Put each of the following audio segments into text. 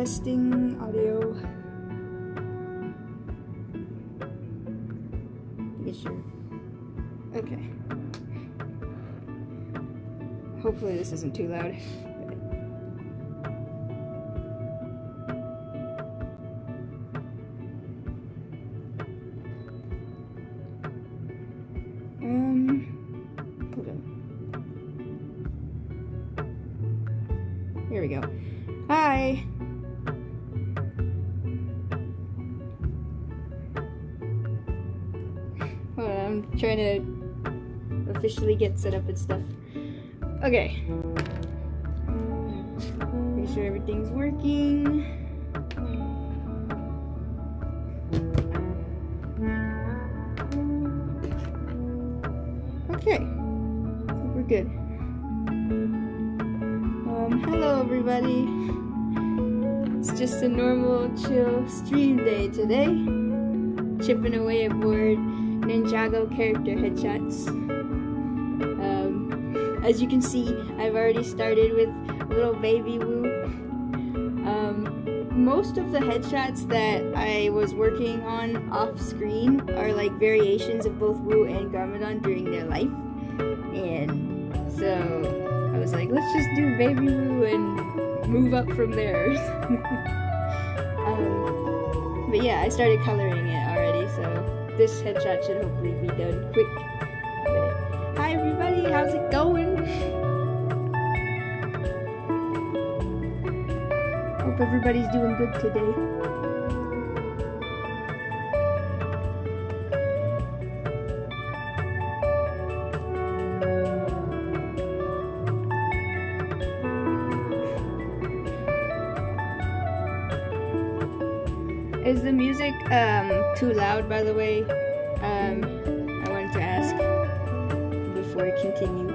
Testing audio. Make sure. Okay. Hopefully this isn't too loud. Hold on. Here we go. Hi. Hold on, I'm trying to officially get set up and stuff. Okay. Make sure everything's working. Okay. I think we're good. Hello everybody. It's just a normal, chill stream day today. Chipping away at board Ninjago character headshots. As you can see, I've already started with little baby Woo. Most of the headshots that I was working on off screen are like variations of both Woo and Garmadon during their life. And so I was like, let's just do baby Woo and move up from there. But yeah, I started coloring it already, so this headshot should hopefully be done quick. But, hi everybody, how's it going? Hope everybody's doing good today. Is the music too loud, by the way? I wanted to ask before I continue.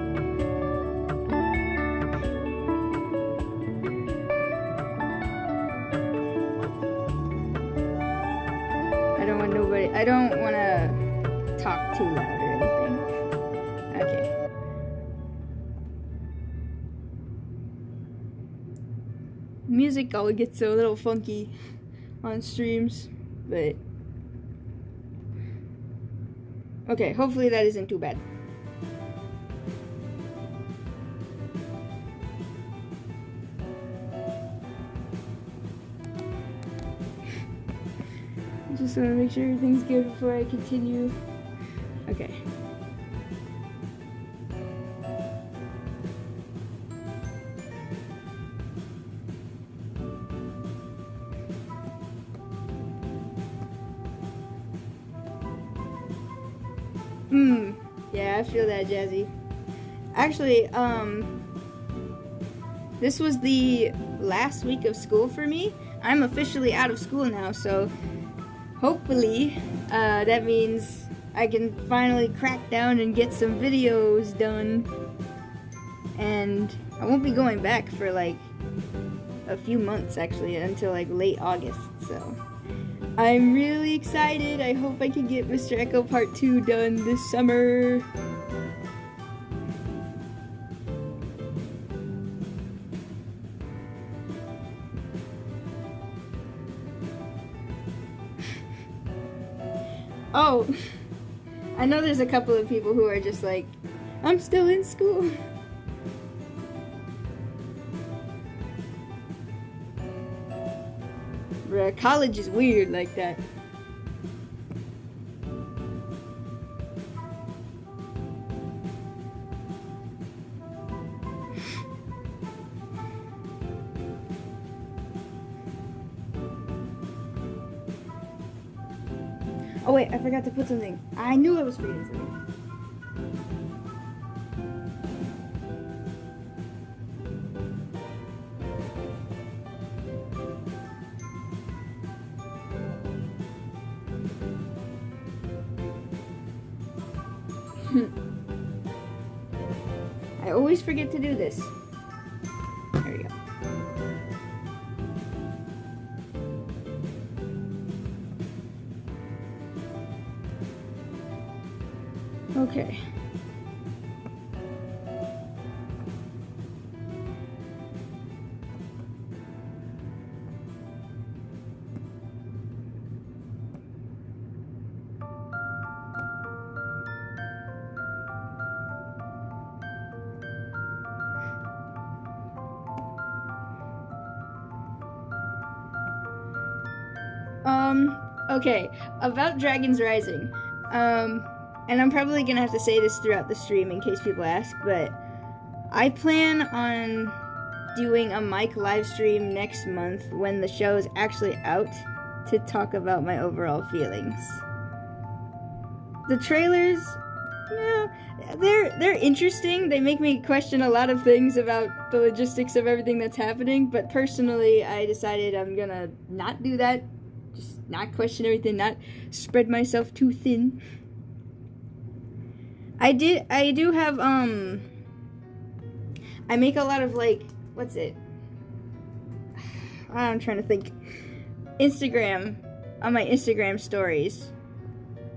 I don't want to talk too loud or anything. Okay. Music always gets a little funky on streams, but okay, hopefully that isn't too bad. Just want to make sure everything's good before I continue. Okay. Yeah, I feel that, Jazzy. Actually, this was the last week of school for me. I'm officially out of school now, so hopefully that means I can finally crack down and get some videos done. And I won't be going back for like a few months, actually, until like late August, so I'm really excited. I hope I can get Mr. Echo Part 2 done this summer. Oh, I know there's a couple of people who are just like, I'm still in school. Bruh, college is weird like that. Oh wait, I forgot to put something. I knew I was forgetting something. I always forget to do this. There we go. Okay. Okay, about Dragons Rising. And I'm probably gonna have to say this throughout the stream in case people ask, but I plan on doing a mic live stream next month when the show is actually out to talk about my overall feelings. The trailers, yeah, they're interesting. They make me question a lot of things about the logistics of everything that's happening, but personally I decided I'm gonna not do that. Just not question everything, not spread myself too thin. I do have, I make a lot of, like, what's it? I'm trying to think. Instagram, on my Instagram stories,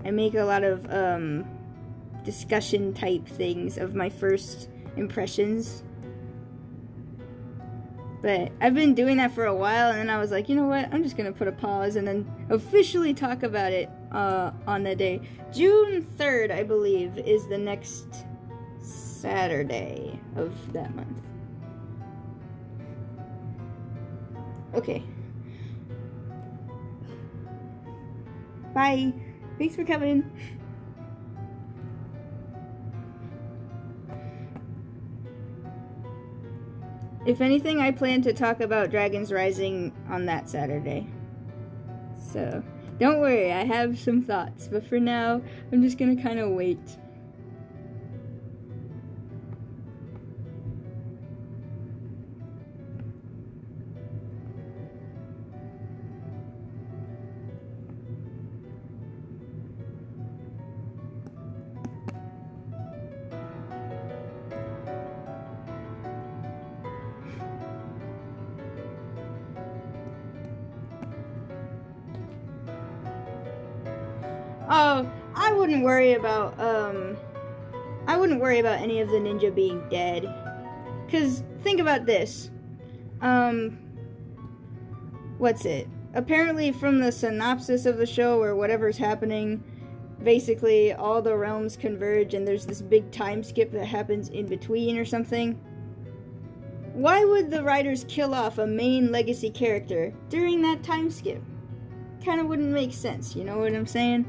I make a lot of, discussion type things of my first impressions. But I've been doing that for a while, and then I was like, you know what, I'm just gonna put a pause and then officially talk about it on the day. June 3rd, I believe, is the next Saturday of that month. Okay. Bye. Thanks for coming. If anything, I plan to talk about Dragons Rising on that Saturday. So, don't worry, I have some thoughts, but for now, I'm just gonna kind of wait. Oh, I wouldn't worry about any of the ninja being dead. 'Cause think about this. What's it? Apparently from the synopsis of the show or whatever's happening, basically all the realms converge and there's this big time skip that happens in between or something. Why would the writers kill off a main legacy character during that time skip? Kinda wouldn't make sense, you know what I'm saying?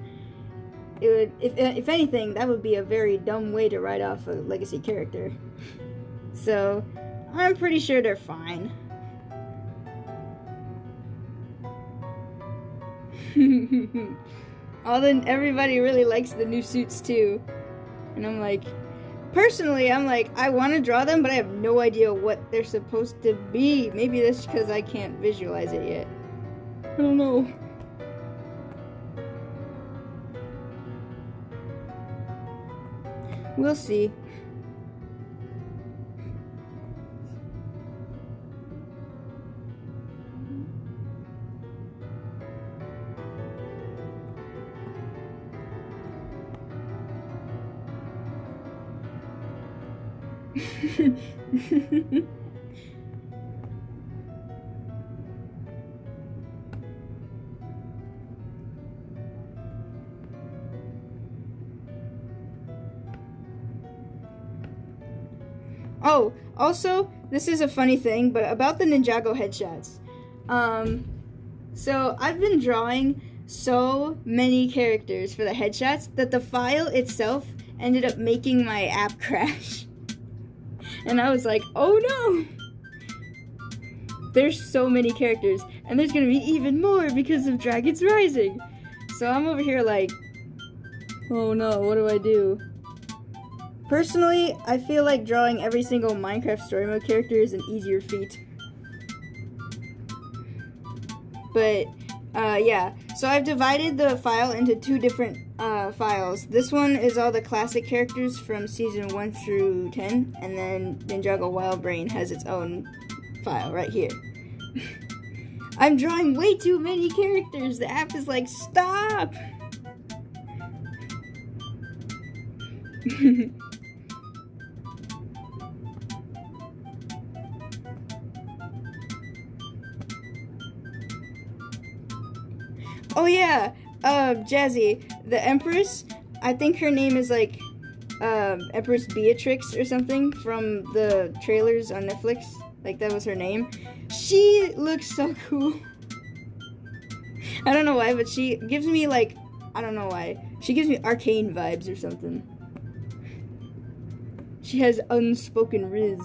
It would, if anything, that would be a very dumb way to write off a legacy character. So, I'm pretty sure they're fine. Everybody really likes the new suits too. And I'm like, personally, I want to draw them, but I have no idea what they're supposed to be. Maybe that's because I can't visualize it yet. I don't know. We'll see. Oh, also, this is a funny thing, but about the Ninjago headshots. So I've been drawing so many characters for the headshots that the file itself ended up making my app crash. And I was like, oh no! There's so many characters, and there's gonna be even more because of Dragons Rising. So I'm over here like, oh no, what do I do? Personally, I feel like drawing every single Minecraft story mode character is an easier feat. But, yeah. So I've divided the file into two different files. This one is all the classic characters from season 1 through 10, and then Ninjago Wild Brain has its own file right here. I'm drawing way too many characters. The app is like, stop! Oh yeah, Jazzy, the Empress, I think her name is like, Empress Beatrix or something from the trailers on Netflix. Like, that was her name. She looks so cool. I don't know why, but she gives me like, I don't know why. She gives me Arcane vibes or something. She has unspoken riz.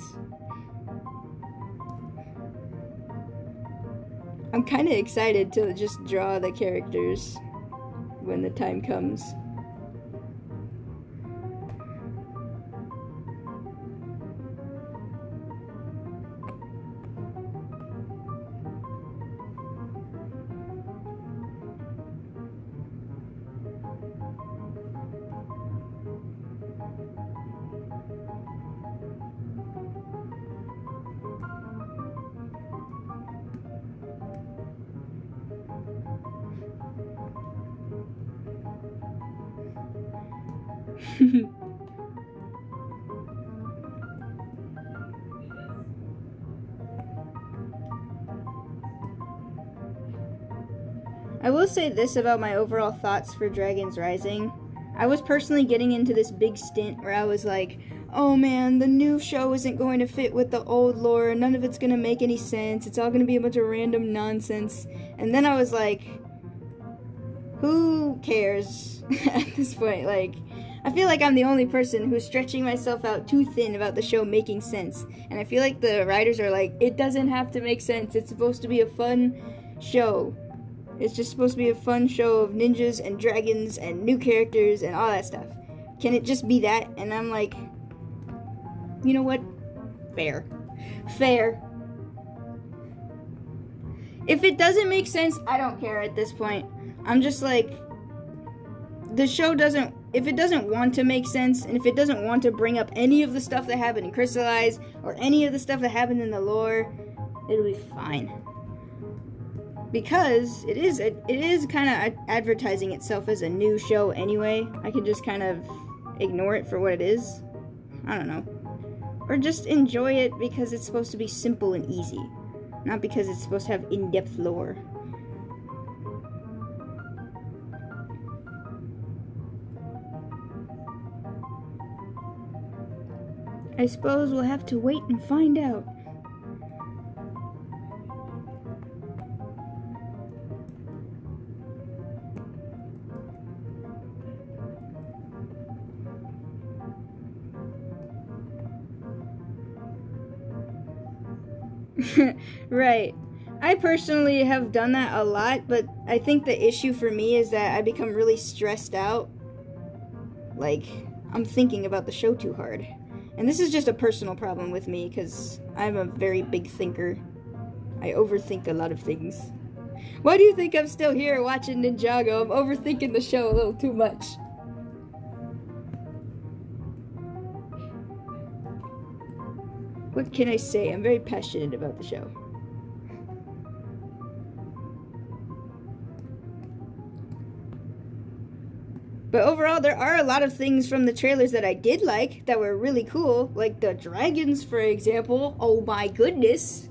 I'm kind of excited to just draw the characters when the time comes. I will say this about my overall thoughts for Dragons Rising. I was personally getting into this big stint where I was like, oh man, the new show isn't going to fit with the old lore, none of it's going to make any sense, it's all going to be a bunch of random nonsense. And then I was like, who cares at this point? Like, I feel like I'm the only person who's stretching myself out too thin about the show making sense. And I feel like the writers are like, it doesn't have to make sense. It's supposed to be a fun show. It's just supposed to be a fun show of ninjas and dragons and new characters and all that stuff. Can it just be that? And I'm like, you know what? Fair. Fair. If it doesn't make sense, I don't care at this point. I'm just like, the show doesn't, if it doesn't want to make sense, and if it doesn't want to bring up any of the stuff that happened in Crystallized, or any of the stuff that happened in the lore, it'll be fine. Because it is kind of advertising itself as a new show anyway. I can just kind of ignore it for what it is. I don't know. Or just enjoy it because it's supposed to be simple and easy. Not because it's supposed to have in-depth lore. I suppose we'll have to wait and find out. Right. I personally have done that a lot, but I think the issue for me is that I become really stressed out. Like, I'm thinking about the show too hard. And this is just a personal problem with me, because I'm a very big thinker. I overthink a lot of things. Why do you think I'm still here watching Ninjago? I'm overthinking the show a little too much. What can I say? I'm very passionate about the show. But overall, there are a lot of things from the trailers that I did like, that were really cool. Like the dragons, for example. Oh my goodness.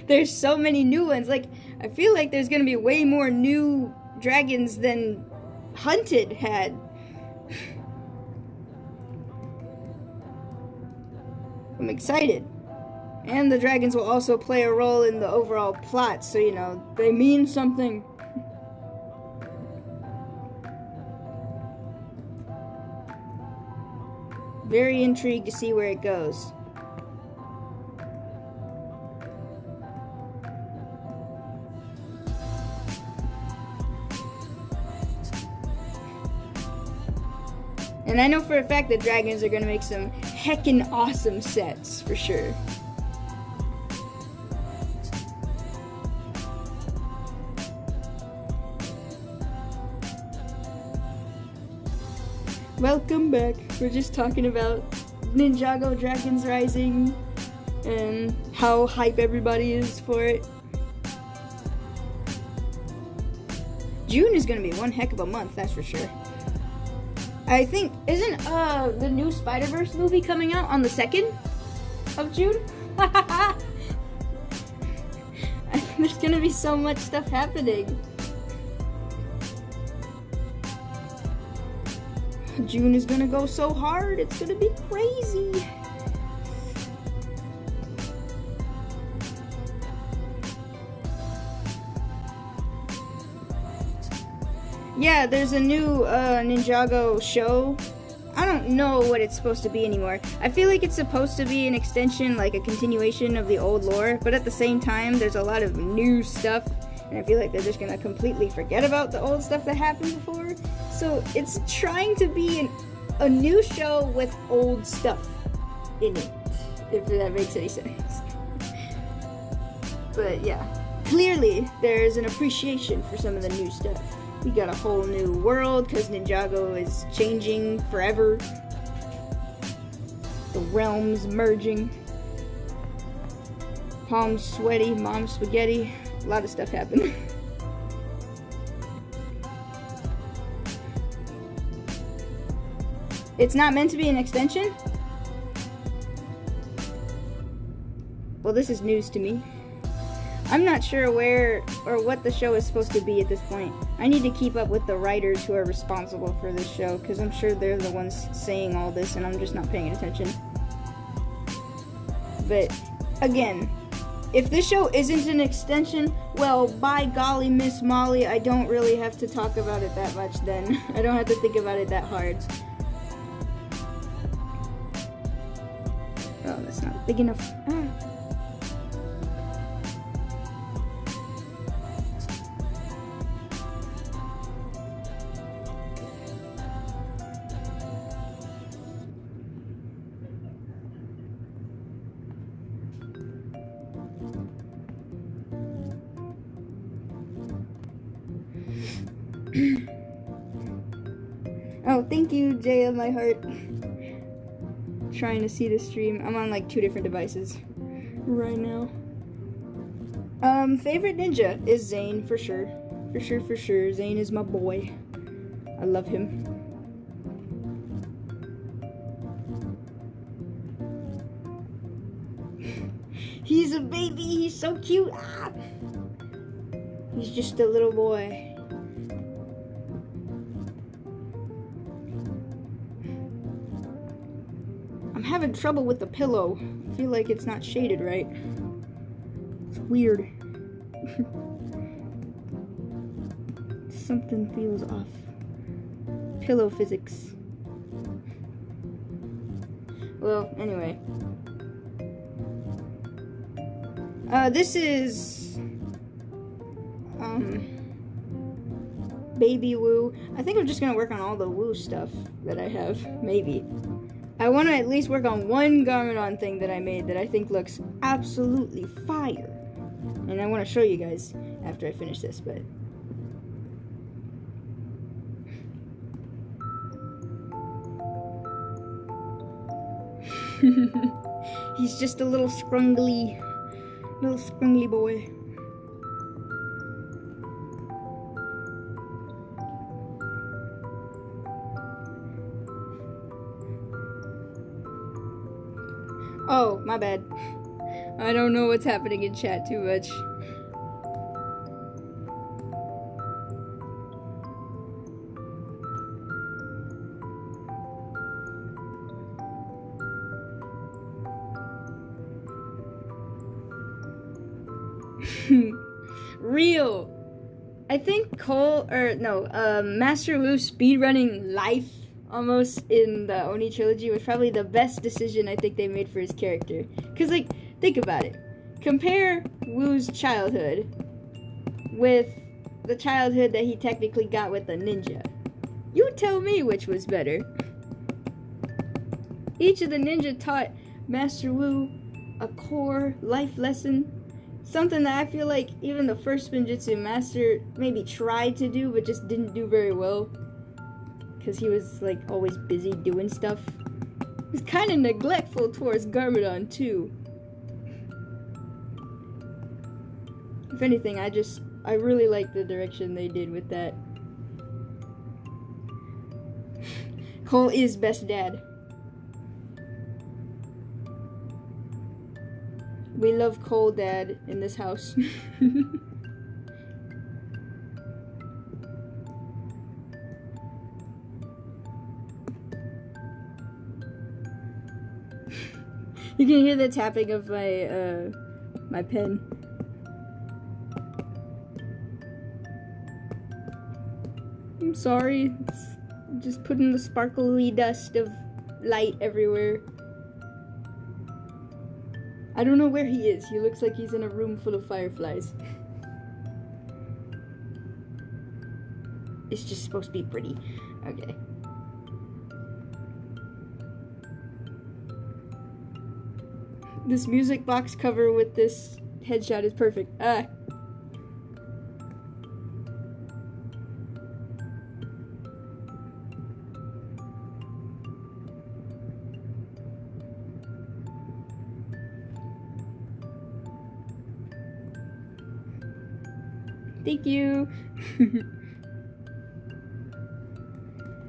There's so many new ones. Like, I feel like there's gonna be way more new dragons than Hunted had. I'm excited. And the dragons will also play a role in the overall plot, so, you know, they mean something. Very intrigued to see where it goes. And I know for a fact that dragons are gonna make some heckin' awesome sets, for sure. Welcome back. We're just talking about Ninjago Dragons Rising and how hype everybody is for it. June is gonna be one heck of a month, that's for sure. I think, isn't the new Spider-Verse movie coming out on the 2nd of June? There's gonna be so much stuff happening. June is gonna go so hard, it's gonna be crazy. yeah, there's a new Ninjago show. I don't know what it's supposed to be anymore. I feel like it's supposed to be an extension, like a continuation of the old lore, but at the same time, there's a lot of new stuff, and I feel like they're just gonna completely forget about the old stuff that happened before. So it's trying to be a new show with old stuff in it, if that makes any sense. But yeah, clearly there's an appreciation for some of the new stuff. We got a whole new world because Ninjago is changing forever. The realms merging. Palms sweaty, mom spaghetti. A lot of stuff happened. It's not meant to be an extension? Well, this is news to me. I'm not sure where or what the show is supposed to be at this point. I need to keep up with the writers who are responsible for this show, because I'm sure they're the ones saying all this and I'm just not paying attention. But, again, if this show isn't an extension, well, by golly, Miss Molly, I don't really have to talk about it that much then. I don't have to think about it that hard. Oh, that's not big enough. Ah. Oh, thank you, Jay of my heart. Trying to see the stream. I'm on like 2 different devices right now. Favorite ninja is Zane, for sure. For sure. Zane is my boy. I love him. He's a baby, he's so cute. Ah! He's just a little boy. I'm having trouble with the pillow. I feel like it's not shaded right. It's weird. Something feels off. Pillow physics. Well, anyway. This is Baby Woo. I think I'm just gonna work on all the Woo stuff that I have, maybe. I want to at least work on one Garmadon thing that I made that I think looks absolutely fire. And I want to show you guys after I finish this, but... He's just a little scrungly boy. Oh, my bad. I don't know what's happening in chat too much. Real. I think Master Wu speedrunning life almost in the Oni trilogy was probably the best decision I think they made for his character. Cause like, think about it. Compare Wu's childhood with the childhood that he technically got with the ninja. You tell me which was better. Each of the ninja taught Master Wu a core life lesson. Something that I feel like even the first Spinjitzu master maybe tried to do but just didn't do very well. Because he was like always busy doing stuff. He was kind of neglectful towards Garmadon too. If anything, I really like the direction they did with that. Cole is best dad. We love Cole dad in this house. You can hear the tapping of my my pen. I'm sorry. It's just putting the sparkly dust of light everywhere. I don't know where he is. He looks like he's in a room full of fireflies. It's just supposed to be pretty. Okay. This music box cover with this headshot is perfect. Ah. Thank you.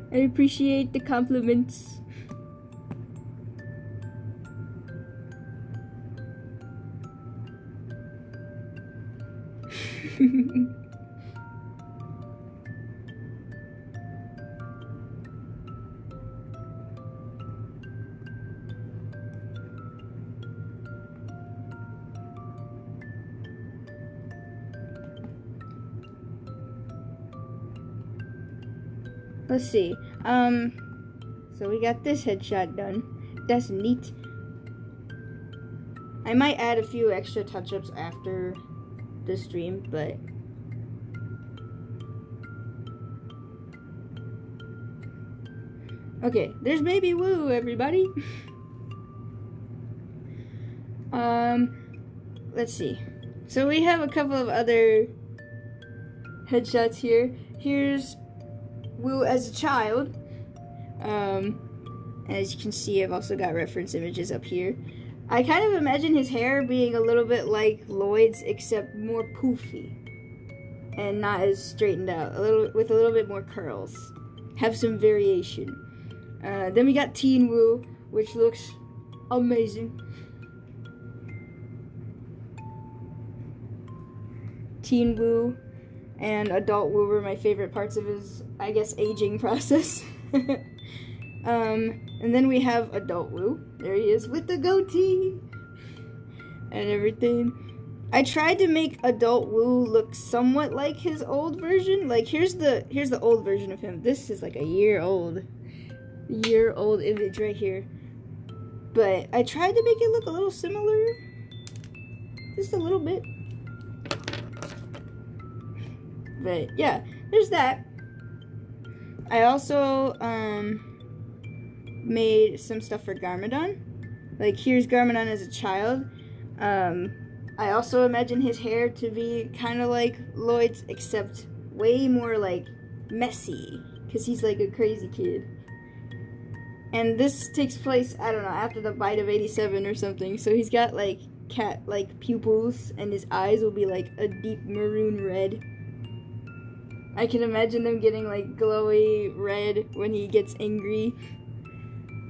I appreciate the compliments. Let's see. So we got this headshot done. That's neat. I might add a few extra touch-ups after the stream, but okay, there's Baby Woo, everybody. Let's see. So we have a couple of other headshots here. Here's Woo as a child. As you can see, I've also got reference images up here. I kind of imagine his hair being a little bit like Lloyd's, except more poofy and not as straightened out, with a little bit more curls. Have some variation. Then we got Teen Woo, which looks amazing. Teen Woo and Adult Woo were my favorite parts of his, I guess, aging process. And then we have Adult Woo. There he is with the goatee and everything. I tried to make Adult Woo look somewhat like his old version. Like here's the old version of him. This is like a year old image right here. But I tried to make it look a little similar, just a little bit. But yeah, there's that. I also made some stuff for Garmadon. Like here's Garmadon as a child. I also imagine his hair to be kind of like Lloyd's, except way more like messy, because he's like a crazy kid. And this takes place, I don't know, after the bite of 87 or something. So he's got like cat-like pupils, and his eyes will be like a deep maroon red. I can imagine them getting like glowy red when he gets angry.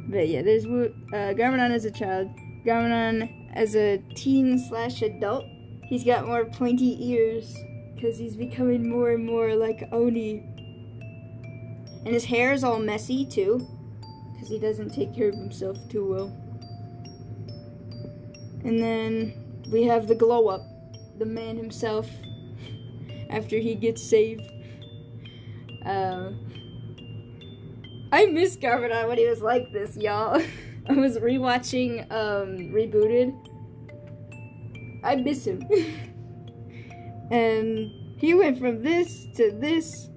But yeah, there's Garmadon as a child. Garmadon as a teen/adult. He's got more pointy ears because he's becoming more and more like Oni. And his hair is all messy too, because he doesn't take care of himself too well. And then we have the glow up, the man himself, after he gets saved. I miss Garmadon when he was like this, y'all. I was rewatching Rebooted. I miss him. And he went from this to this.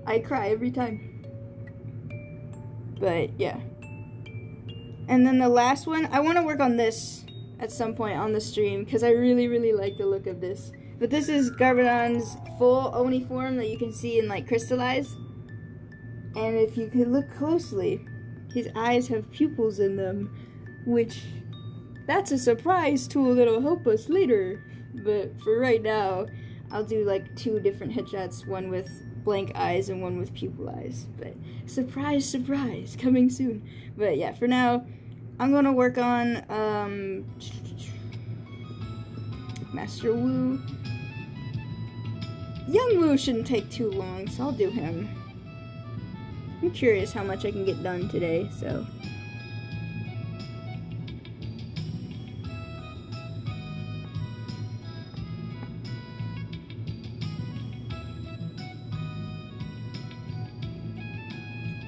I cry every time. But yeah. And then the last one, I want to work on this at some point on the stream, because I really, really like the look of this. But this is Garmadon's full Oni form that you can see in like Crystallized. And if you could look closely, his eyes have pupils in them, which, that's a surprise tool that'll help us later. But for right now, I'll do like 2 different headshots, one with blank eyes and one with pupil eyes. But surprise, surprise, coming soon. But yeah, for now, I'm gonna work on Master Woo. Young Woo shouldn't take too long, so I'll do him. I'm curious how much I can get done today, so.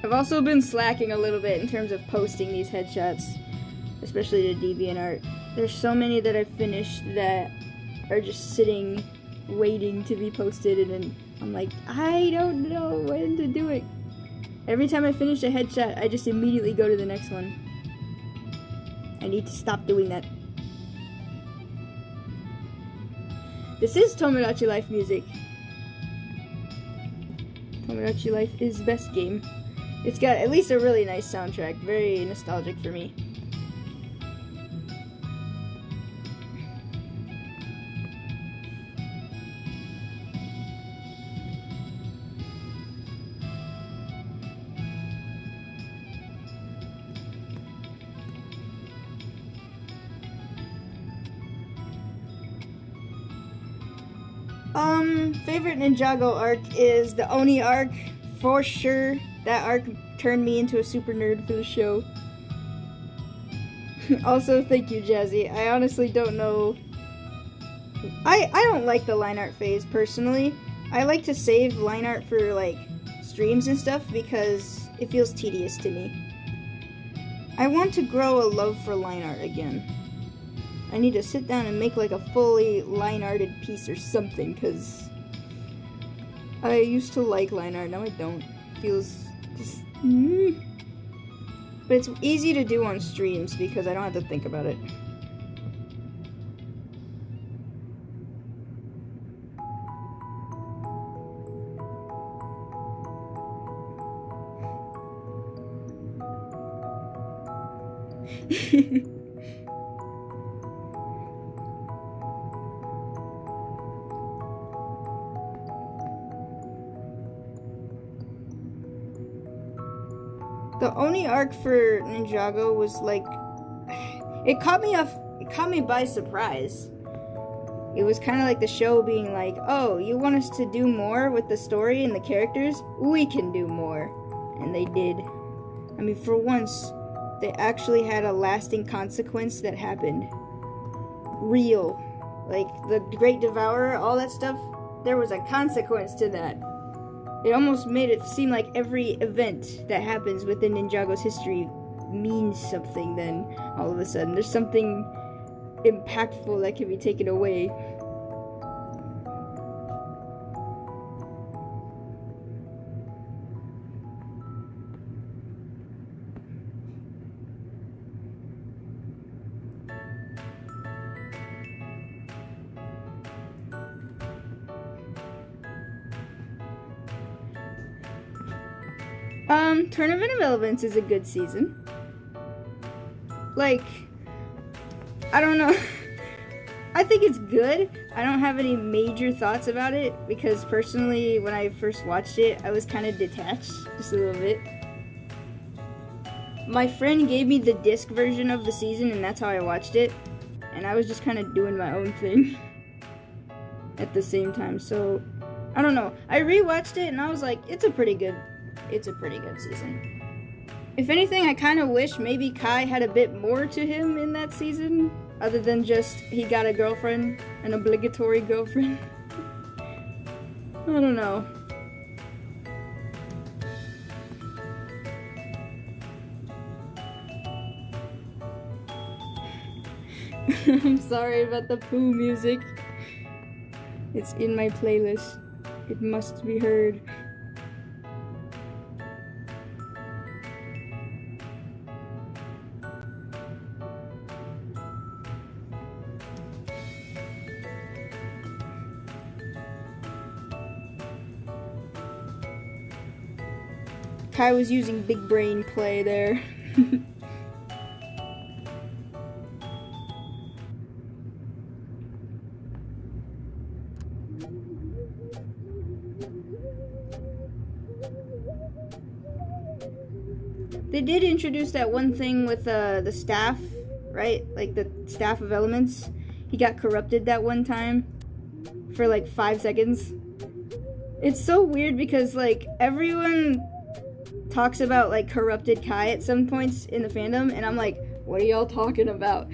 I've also been slacking a little bit in terms of posting these headshots, especially to DeviantArt. There's so many that I've finished that are just sitting, waiting to be posted, and then I'm like, I don't know when to do it. Every time I finish a headshot, I just immediately go to the next one. I need to stop doing that. This is Tomodachi Life music. Tomodachi Life is best game. It's got at least a really nice soundtrack, very nostalgic for me. Favorite Ninjago arc is the Oni arc, for sure. That arc turned me into a super nerd for the show. Also, thank you, Jazzy. I honestly don't know. I don't like the line art phase, personally. I like to save line art for, like, streams and stuff because it feels tedious to me. I want to grow a love for line art again. I need to sit down and make, like, a fully line-arted piece or something, because I used to like line art, now I don't. It feels just... But it's easy to do on streams because I don't have to think about it. The Oni arc for Ninjago was like, it caught me by surprise. It was kind of like the show being like, oh, you want us to do more with the story and the characters? We can do more. And they did. I mean, for once, they actually had a lasting consequence that happened. Real. Like, the Great Devourer, all that stuff, there was a consequence to that. It almost made it seem like every event that happens within Ninjago's history means something then, all of a sudden. There's something impactful that can be taken away. Tournament of Elements is a good season. Like, I don't know. I think it's good. I don't have any major thoughts about it because personally, when I first watched it, I was kind of detached, just a little bit. My friend gave me the disc version of the season and that's how I watched it. And I was just kind of doing my own thing at the same time. So, I don't know. I rewatched it and I was like, it's a pretty good season. If anything, I kind of wish maybe Kai had a bit more to him in that season, other than just he got a girlfriend, an obligatory girlfriend. I don't know. I'm sorry about the poo music. It's in my playlist. It must be heard. Kai was using big brain play there. They did introduce that one thing with the staff, right? Like the staff of elements. He got corrupted that one time for like 5 seconds. It's so weird because like everyone talks about like corrupted Kai at some points in the fandom and I'm like, what are y'all talking about?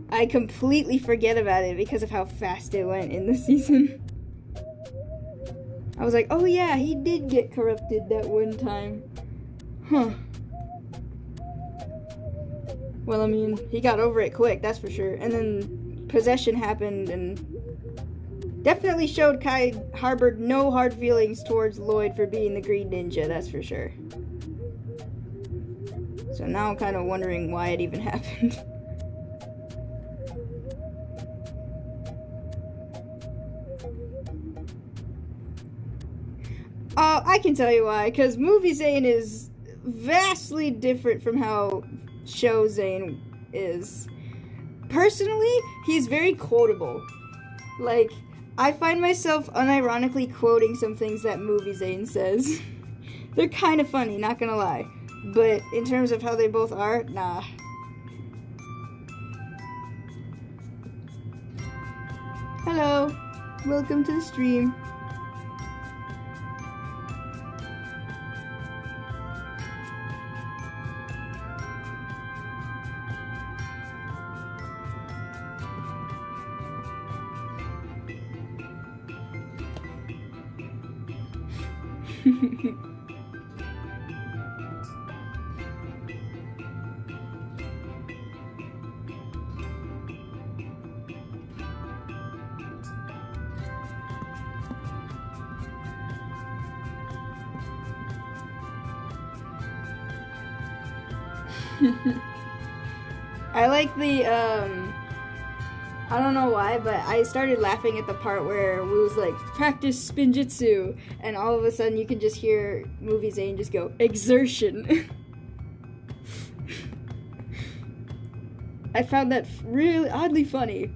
I completely forget about it because of how fast it went in the season. I was like, oh yeah, he did get corrupted that one time. Huh. Well, I mean, he got over it quick, that's for sure. And then possession happened and definitely showed Kai harbored no hard feelings towards Lloyd for being the Green Ninja, that's for sure. So now I'm kind of wondering why it even happened. I can tell you why, because movie Zane is vastly different from how show Zane is. Personally, he's very quotable. Like, I find myself unironically quoting some things that movie Zane says. They're kind of funny, not gonna lie. But in terms of how they both are, nah. Hello, welcome to the stream. I like the, I don't know why, but I started laughing at the part where we was like, practice spinjitzu, and all of a sudden you can just hear Movie Zane just go, exertion. I found that really oddly funny.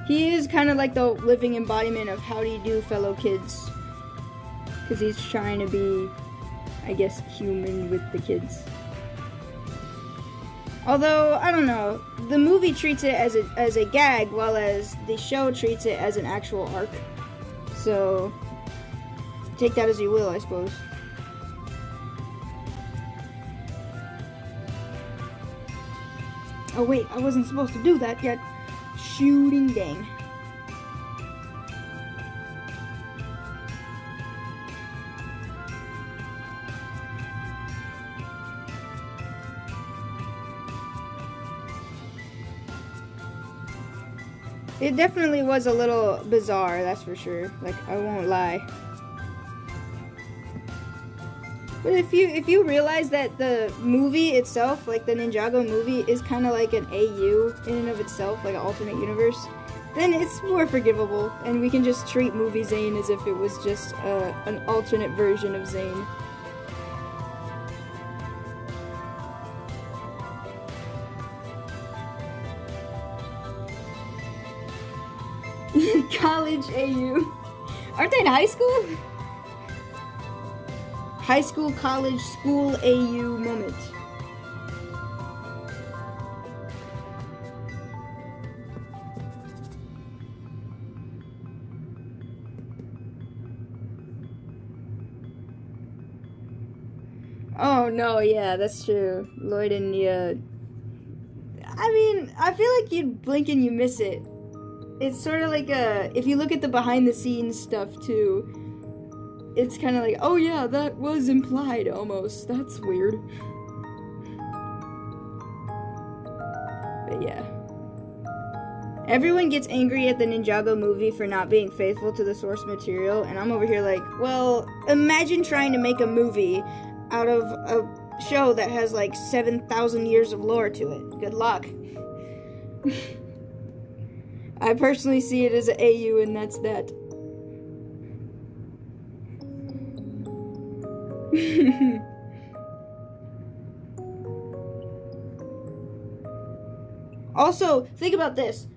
He is kind of like the living embodiment of how do you do, fellow kids. Because he's trying to be, I guess, human with the kids. Although, I don't know, the movie treats it as a gag, while as the show treats it as an actual arc. So, take that as you will, I suppose. Oh wait, I wasn't supposed to do that yet. Shooting dang. It definitely was a little bizarre, that's for sure. Like, I won't lie. But if you realize that the movie itself, like the Ninjago movie, is kind of like an AU in and of itself, like an alternate universe, then it's more forgivable, and we can just treat movie Zane as if it was just an alternate version of Zane. College AU. Aren't they in high school? High school, college, school, AU moment. Oh no, yeah, that's true. Lloyd and Nia. I mean, I feel like you blink and you miss it. It's sort of like if you look at the behind the scenes stuff too, it's kind of like, oh yeah, that was implied almost. That's weird. But yeah. Everyone gets angry at the Ninjago movie for not being faithful to the source material, and I'm over here like, well, imagine trying to make a movie out of a show that has like 7,000 years of lore to it. Good luck. I personally see it as an AU, and that's that. Also, think about this.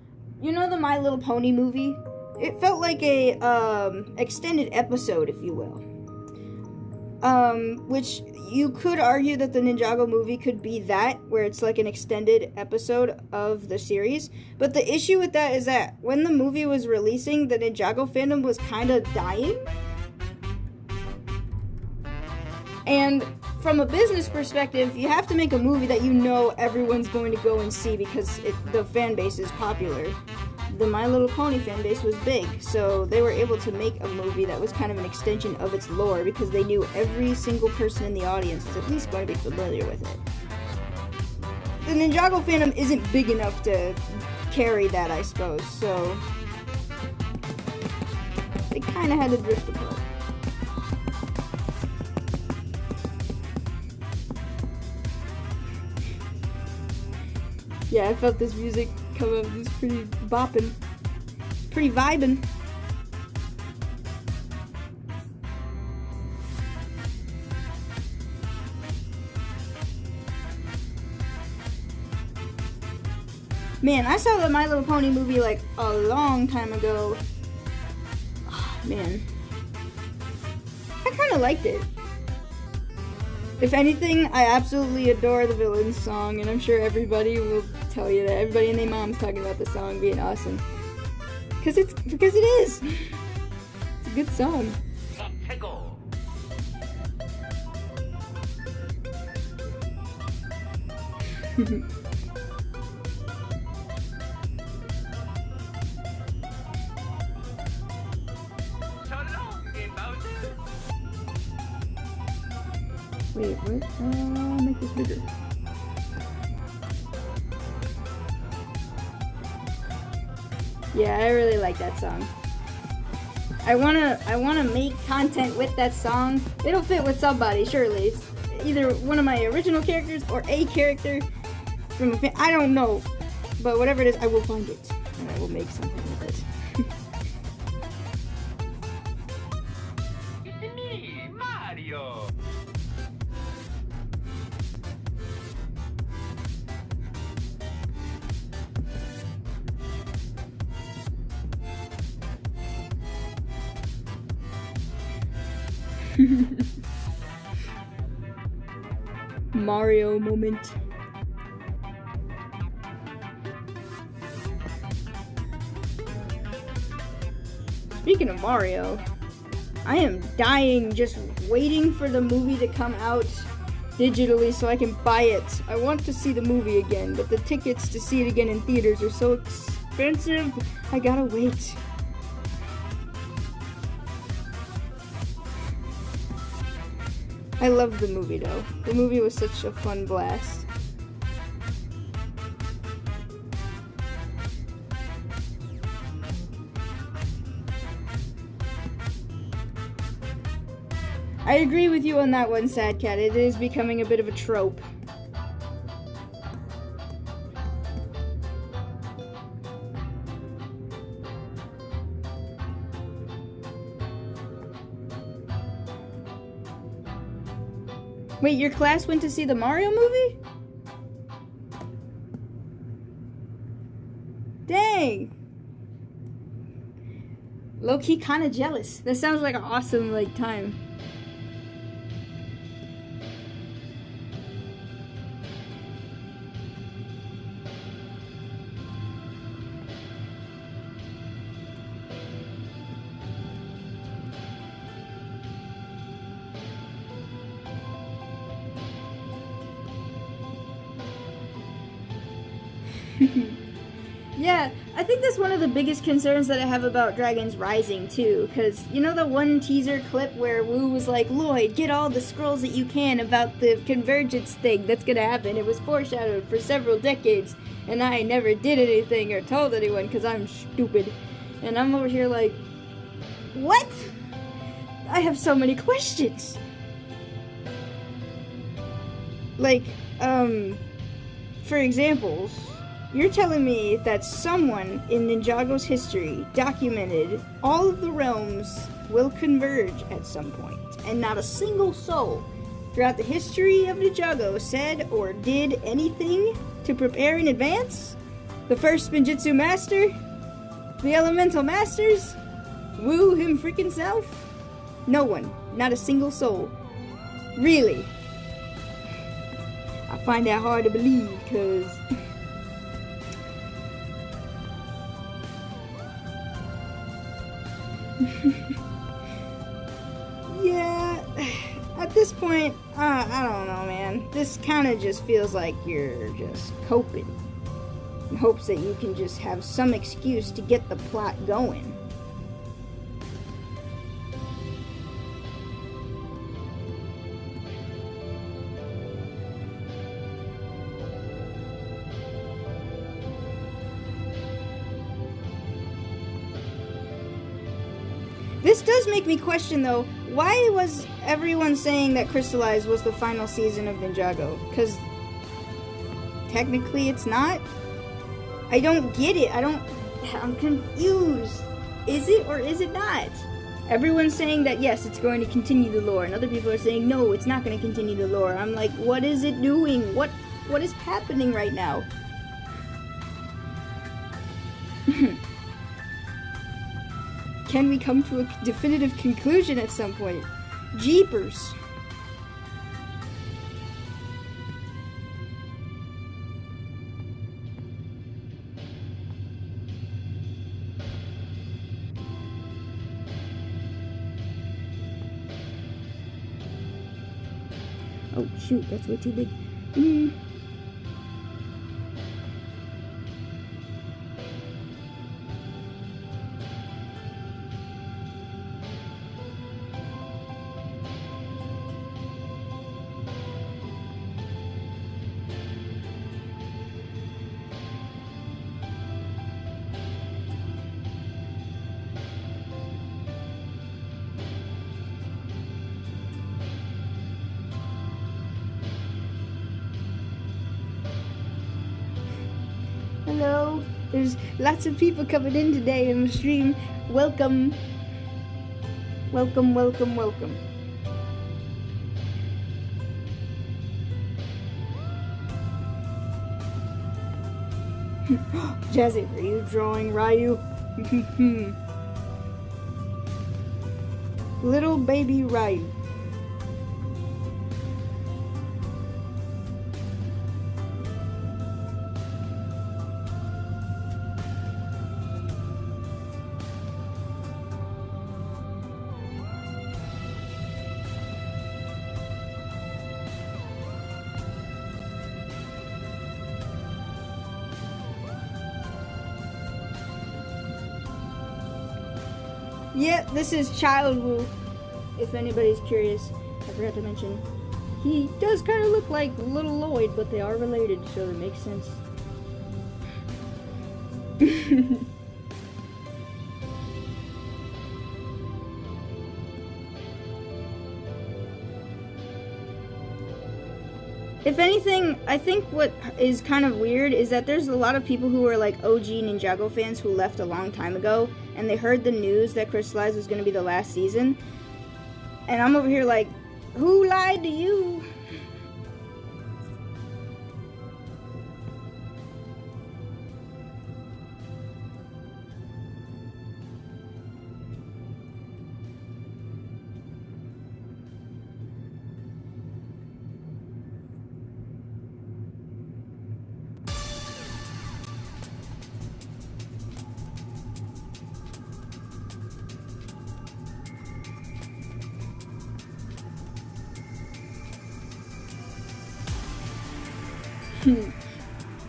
You know the My Little Pony movie? It felt like a extended episode, if you will. Which you could argue that the Ninjago movie could be that, where it's like an extended episode of the series. But the issue with that is that when the movie was releasing, the Ninjago fandom was kind of dying. And from a business perspective, you have to make a movie that you know everyone's going to go and see because the fan base is popular. The My Little Pony fan base was big, so they were able to make a movie that was kind of an extension of its lore because they knew every single person in the audience was at least going to be familiar with it. The Ninjago fandom isn't big enough to carry that, I suppose, so they kind of had to drift apart. Yeah, I felt this music come up. It was pretty bopping. Pretty vibing. Man, I saw the My Little Pony movie like a long time ago. Oh, man. I kind of liked it. If anything, I absolutely adore the villain's song, and I'm sure everybody will tell you that. Everybody and their mom's talking about the song being awesome. Because it is. It's a good song. Wait, what? Make this bigger. Yeah, I really like that song. I wanna make content with that song. It'll fit with somebody, surely. It's either one of my original characters or a character from a fan. I don't know, but whatever it is, I will find it and I will make something with it. It's me, Mario. Mario moment. Speaking of Mario, I am dying just waiting for the movie to come out digitally so I can buy it. I want to see the movie again, but the tickets to see it again in theaters are so expensive. I gotta wait. I loved the movie though. The movie was such a fun blast. I agree with you on that one, Sad Cat. It is becoming a bit of a trope. Wait, your class went to see the Mario movie? Dang! Low-key kinda jealous. That sounds like an awesome, like, time. Yeah, I think that's one of the biggest concerns that I have about Dragons Rising too, because you know the one teaser clip where Wu was like, Lloyd, get all the scrolls that you can about the convergence thing that's gonna happen. It was foreshadowed for several decades, and I never did anything or told anyone because I'm stupid. And I'm over here like, what? I have so many questions. Like, for examples, you're telling me that someone in Ninjago's history documented all of the realms will converge at some point, and not a single soul throughout the history of Ninjago said or did anything to prepare in advance? The first Spinjitzu Master? The Elemental Masters? Wu him freaking self? No one. Not a single soul. Really? I find that hard to believe, because... yeah, at this point, I don't know, man. This kind of just feels like you're just coping in hopes that you can just have some excuse to get the plot going. This does make me question, though, why was everyone saying that Crystallized was the final season of Ninjago? Because technically it's not. I don't get it. I'm confused. Is it or is it not? Everyone's saying that yes, it's going to continue the lore, and other people are saying no, it's not going to continue the lore. I'm like, what is it doing? What is happening right now? Can we come to a definitive conclusion at some point? Jeepers. Oh shoot, that's way too big. Hello, there's lots of people coming in today in the stream. Welcome. Welcome, welcome, welcome. Jazzy, are you drawing Ryu? Little baby Ryu. Yeah, this is Child Woo, if anybody's curious. I forgot to mention. He does kind of look like Little Lloyd, but they are related, so it makes sense. If anything, I think what is kind of weird is that there's a lot of people who are like OG Ninjago fans who left a long time ago, and they heard the news that Crystallized was going to be the last season. And I'm over here like, who lied to you?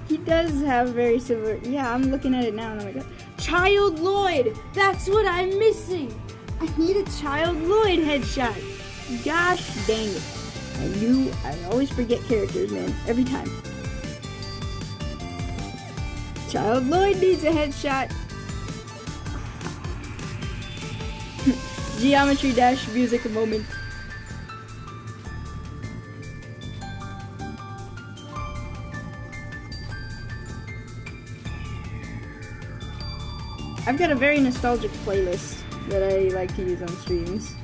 He does have very similar. Yeah, I'm looking at it now and I'm like, Child Lloyd! That's what I'm missing! I need a Child Lloyd headshot! Gosh dang it. I always forget characters, man. Every time. Child Lloyd needs a headshot! Geometry Dash music moment. I've got a very nostalgic playlist that I like to use on streams.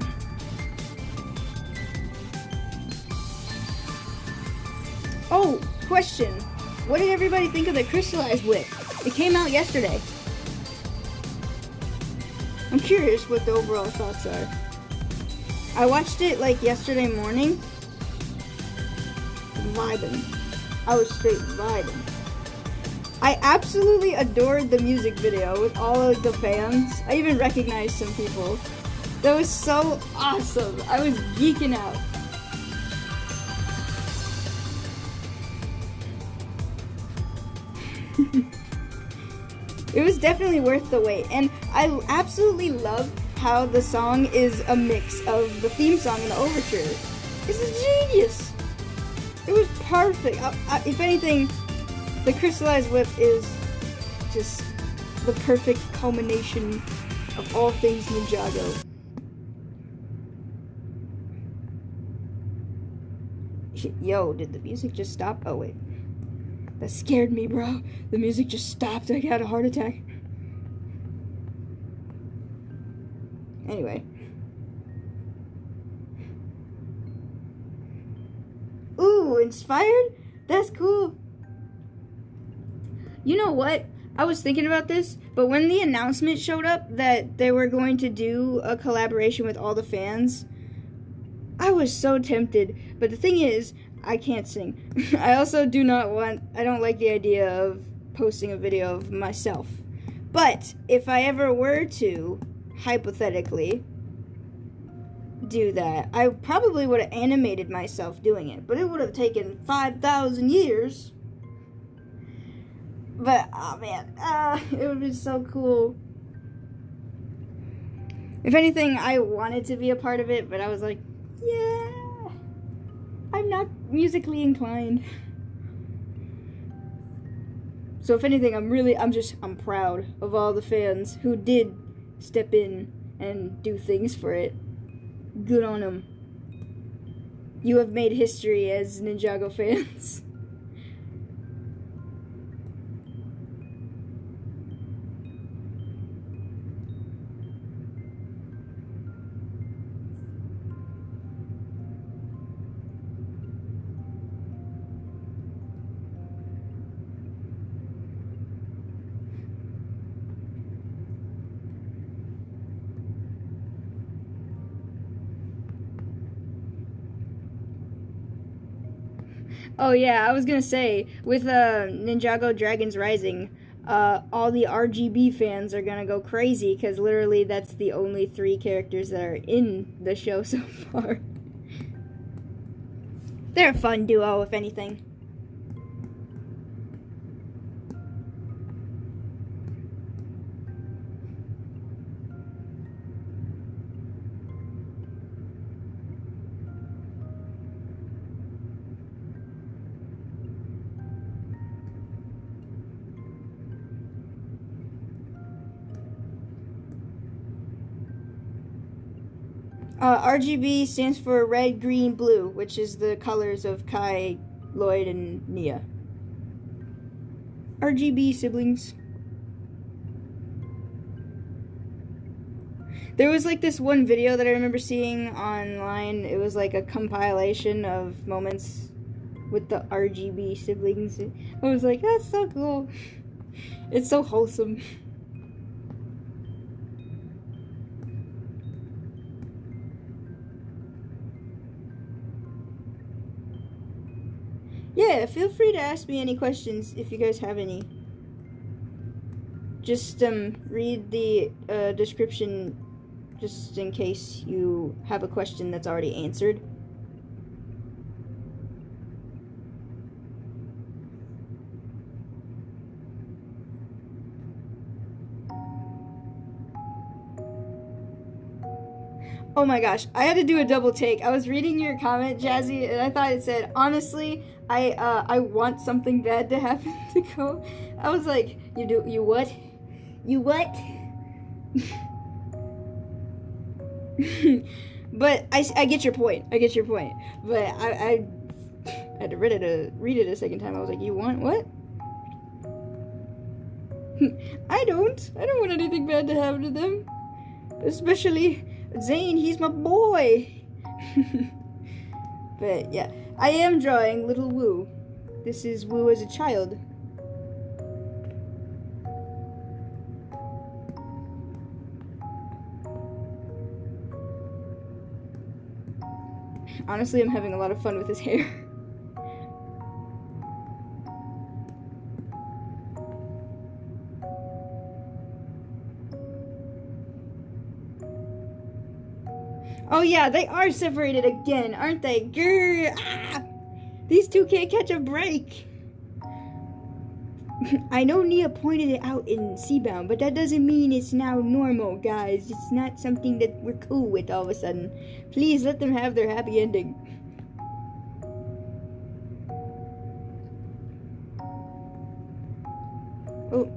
Oh, question. What did everybody think of the Crystallized whip? It came out yesterday. I'm curious what the overall thoughts are. I watched it like yesterday morning. Vibing. I was straight vibing. I absolutely adored the music video with all of the fans. I even recognized some people. That was so awesome. I was geeking out. It was definitely worth the wait, and I absolutely love how the song is a mix of the theme song and the overture. This is genius. It was perfect. If anything, the Crystallized whip is just the perfect culmination of all things Ninjago. Yo, did the music just stop? Oh wait. That scared me, bro. The music just stopped. I had a heart attack. Anyway. Ooh, inspired? That's cool. You know what? I was thinking about this, but when the announcement showed up that they were going to do a collaboration with all the fans, I was so tempted. But the thing is, I can't sing. I also I don't like the idea of posting a video of myself. But if I ever were to, hypothetically, do that, I probably would have animated myself doing it. But it would have taken 5,000 years. But, oh man, it would be so cool. If anything, I wanted to be a part of it, but I was like, yeah, I'm not musically inclined. So if anything, I'm proud of all the fans who did step in and do things for it. Good on them. You have made history as Ninjago fans. Oh yeah, I was gonna say, with Ninjago Dragons Rising, all the RGB fans are gonna go crazy, because literally that's the only 3 characters that are in the show so far. They're a fun duo, if anything. RGB stands for red, green, blue, which is the colors of Kai, Lloyd, and Nia. RGB siblings. There was like this one video that I remember seeing online. It was like a compilation of moments with the RGB siblings. I was like, that's so cool. It's so wholesome. Yeah, feel free to ask me any questions if you guys have any. Just read the description just in case you have a question that's already answered. Oh my gosh, I had to do a double take. I was reading your comment, Jazzy, and I thought it said, honestly, I want something bad to happen to Ko. I was like, you what? You what? But I get your point. I get your point. But I had to read it a second time. I was like, you want what? I don't want anything bad to happen to them. Especially Zane, he's my boy. But yeah, I am drawing little Wu. This is Wu as a child. Honestly, I'm having a lot of fun with his hair. Oh yeah, they are separated again, aren't they? Grr, ah! These two can't catch a break. I know Nia pointed it out in Seabound, but that doesn't mean it's now normal, guys. It's not something that we're cool with all of a sudden. Please let them have their happy ending. Oh.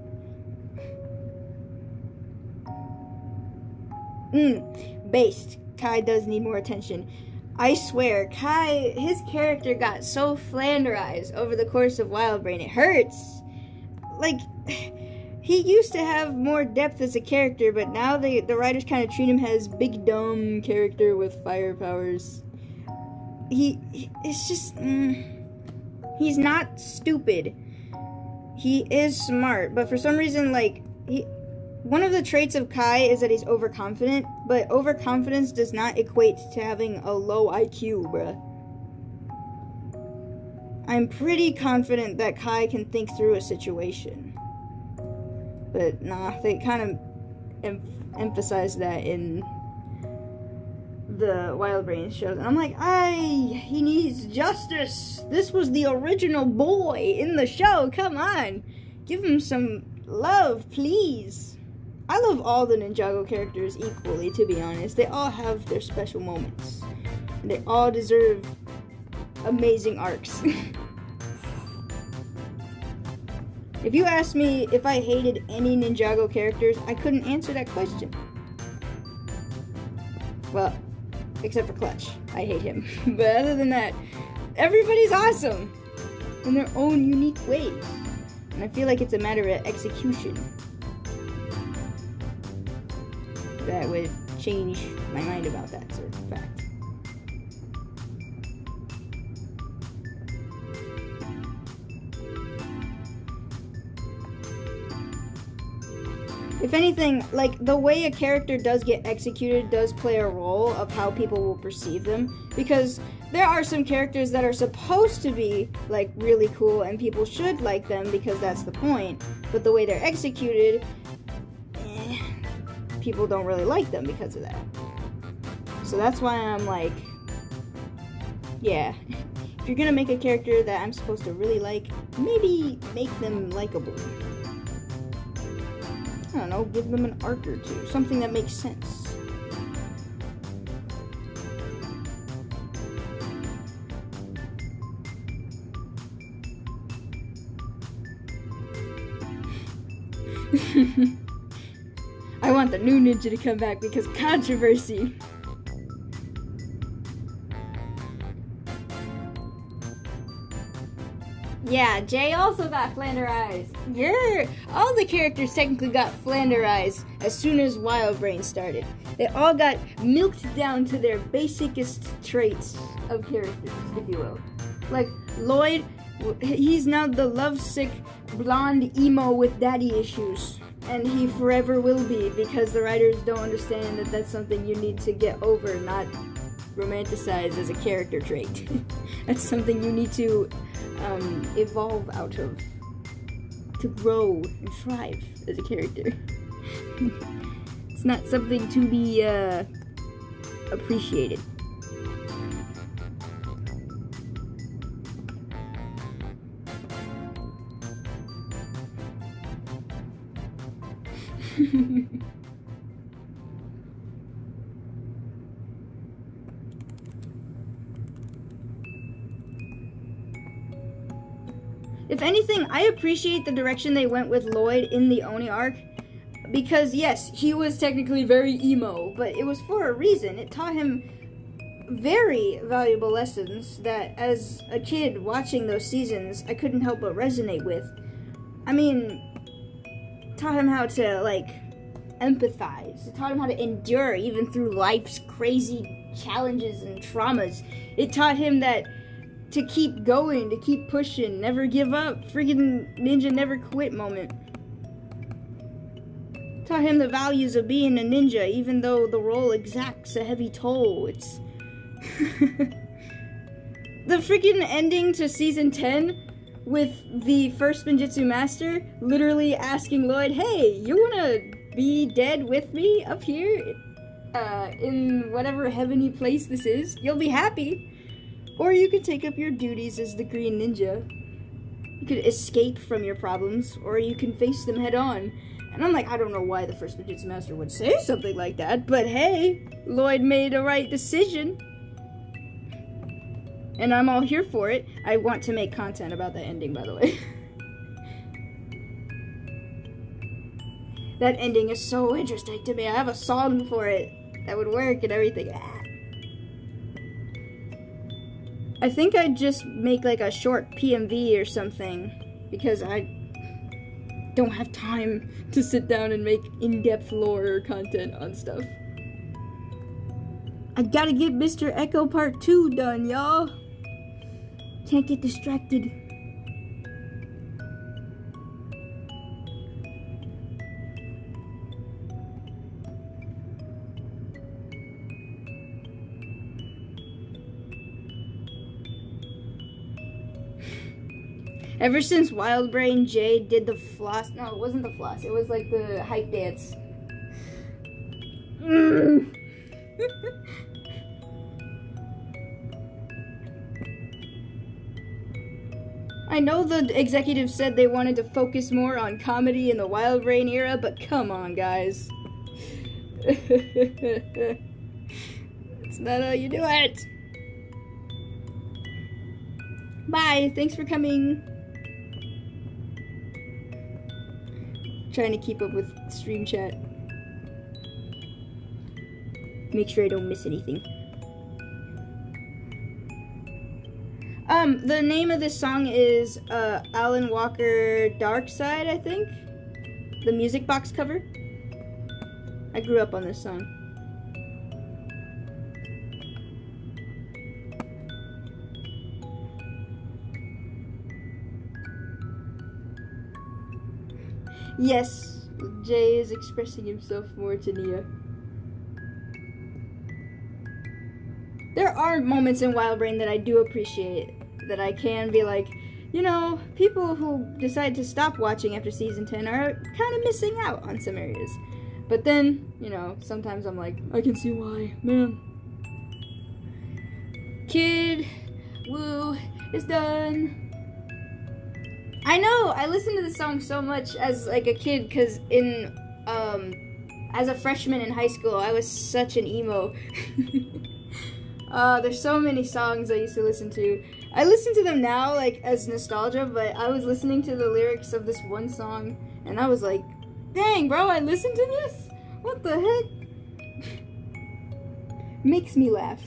Based. Kai does need more attention. I swear, Kai, his character got so flanderized over the course of Wildbrain. It hurts. Like, he used to have more depth as a character, but now the writers kind of treat him as big dumb character with fire powers. It's just, he's not stupid. He is smart, but for some reason, like, one of the traits of Kai is that he's overconfident, but overconfidence does not equate to having a low IQ, bruh. I'm pretty confident that Kai can think through a situation. But nah, they kind of emphasize that in the Wildbrain shows. And I'm like, he needs justice. This was the original boy in the show. Come on. Give him some love, please. I love all the Ninjago characters equally, to be honest. They all have their special moments. And they all deserve amazing arcs. If you asked me if I hated any Ninjago characters, I couldn't answer that question. Well, except for Clutch. I hate him. But other than that, everybody's awesome in their own unique ways. And I feel like it's a matter of execution that would change my mind about that sort of fact. If anything, like, the way a character does get executed does play a role of how people will perceive them, because there are some characters that are supposed to be, like, really cool and people should like them because that's the point, but the way they're executed, people don't really like them because of that. So that's why I'm like, yeah, if you're gonna make a character that I'm supposed to really like, maybe make them likable. I don't know, give them an arc or two, something that makes sense. I want the new ninja to come back because controversy. Yeah, Jay also got flanderized. Yeah, all the characters technically got flanderized as soon as Wildbrain started. They all got milked down to their basicest traits of characters, if you will. Like, Lloyd, he's now the lovesick blonde emo with daddy issues. And he forever will be, because the writers don't understand that that's something you need to get over, not romanticize as a character trait. That's something you need to evolve out of, to grow and thrive as a character. It's not something to be appreciated. If anything, I appreciate the direction they went with Lloyd in the Oni arc, because yes, he was technically very emo, but it was for a reason. It taught him very valuable lessons that as a kid watching those seasons, I couldn't help but resonate with. I mean, taught him how to, like, empathize. It taught him how to endure even through life's crazy challenges and traumas. It taught him that to keep going, to keep pushing, never give up, friggin' ninja never quit moment. Taught him the values of being a ninja, even though the role exacts a heavy toll. It's the freaking ending to season 10 with the first Spinjitzu master literally asking Lloyd, hey, you wanna be dead with me up here in whatever heavenly place this is? You'll be happy. Or you can take up your duties as the Green Ninja. You could escape from your problems, or you can face them head on. And I'm like, I don't know why the first Fujitsu master would say something like that, but hey, Lloyd made a right decision. And I'm all here for it. I want to make content about that ending, by the way. That ending is so interesting to me. I have a song for it that would work and everything. I think I'd just make like a short PMV or something, because I don't have time to sit down and make in-depth lore content on stuff. I gotta get Mr. Echo Part 2 done, y'all. Can't get distracted. Ever since Wild Brain Jay did the floss, no, it wasn't the floss, it was like the hype dance. I know the executives said they wanted to focus more on comedy in the Wild Brain era, but come on, guys. It's not how you do it. Bye, thanks for coming. Trying to keep up with stream chat. Make sure I don't miss anything. The name of this song is Alan Walker Dark Side, I think. The Music Box cover. I grew up on this song. Yes, Jay is expressing himself more to Nia. There are moments in Wild Brain that I do appreciate, that I can be like, you know, people who decide to stop watching after season 10 are kind of missing out on some areas. But then, you know, sometimes I'm like, I can see why, man. Kid Woo is done. I know, I listened to this song so much as like a kid, because in, as a freshman in high school, I was such an emo. There's so many songs I used to listen to. I listen to them now, like, as nostalgia, but I was listening to the lyrics of this one song, and I was like, dang, bro, I listened to this? What the heck? Makes me laugh.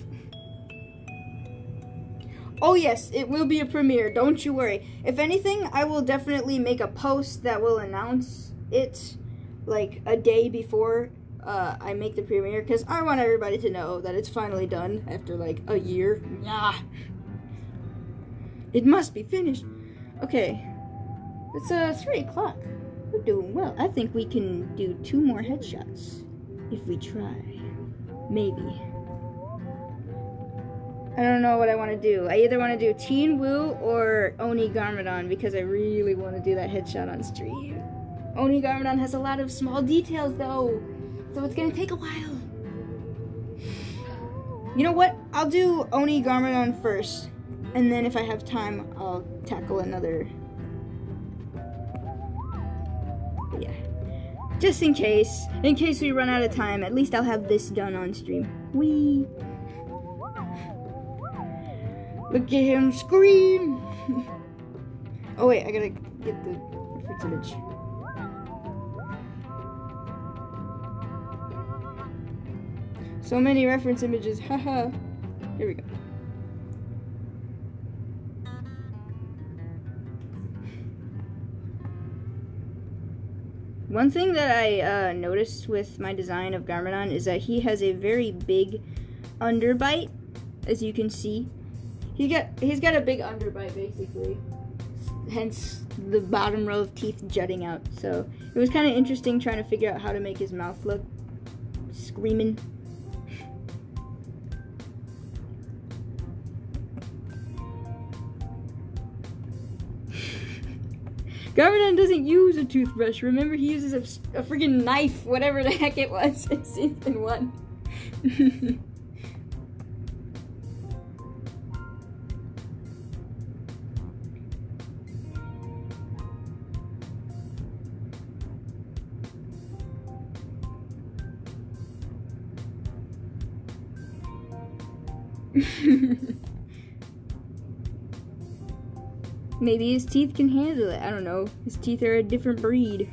Oh yes, it will be a premiere, don't you worry. If anything, I will definitely make a post that will announce it, like, a day before I make the premiere, because I want everybody to know that it's finally done after, like, a year. Nah. It must be finished. Okay. It's 3 o'clock. We're doing well. I think we can do 2 more headshots. If we try. Maybe. I don't know what I want to do. I either want to do Teen Woo or Oni Garmadon, because I really want to do that headshot on stream. Oni Garmadon has a lot of small details though, so it's gonna take a while. You know what? I'll do Oni Garmadon first, and then if I have time, I'll tackle another. But yeah. Just in case we run out of time, at least I'll have this done on stream. Whee! Look at him scream! Oh wait, I gotta get the reference image. So many reference images, haha. Here we go. One thing that I noticed with my design of Garmadon is that he has a very big underbite, as you can see. He's got a big underbite basically, hence the bottom row of teeth jutting out. So it was kind of interesting trying to figure out how to make his mouth look screaming. Garmadon doesn't use a toothbrush. Remember, he uses a freaking knife, whatever the heck it was, in season 1. Maybe his teeth can handle it. I don't know. His teeth are a different breed.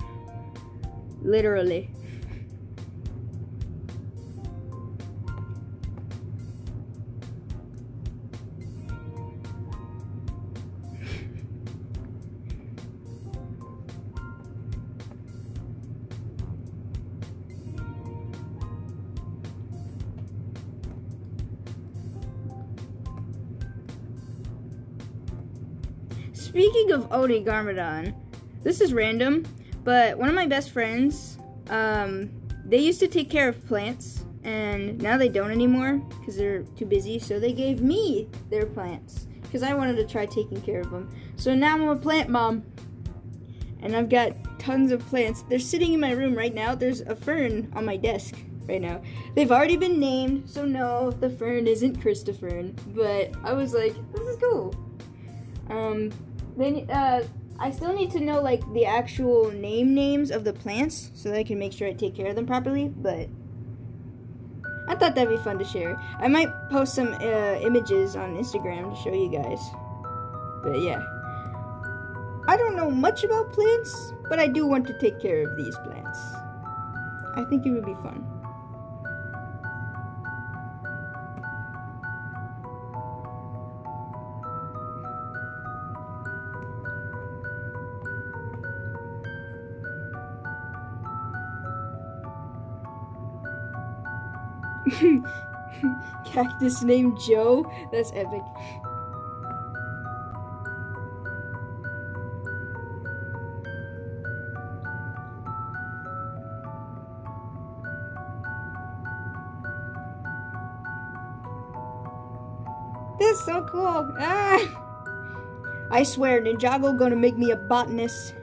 Literally. Speaking of Odi Garmadon, this is random, but one of my best friends, they used to take care of plants, and now they don't anymore because they're too busy, so they gave me their plants because I wanted to try taking care of them. So now I'm a plant mom, and I've got tons of plants. They're sitting in my room right now. There's a fern on my desk right now. They've already been named, so no, the fern isn't Christopher, but I was like, this is cool. I still need to know like the actual names of the plants so that I can make sure I take care of them properly, but I thought that'd be fun to share. I might post some images on Instagram to show you guys. But yeah. I don't know much about plants, but I do want to take care of these plants. I think it would be fun. Cactus named Joe? That's epic. That's so cool. Ah! I swear, Ninjago gonna make me a botanist.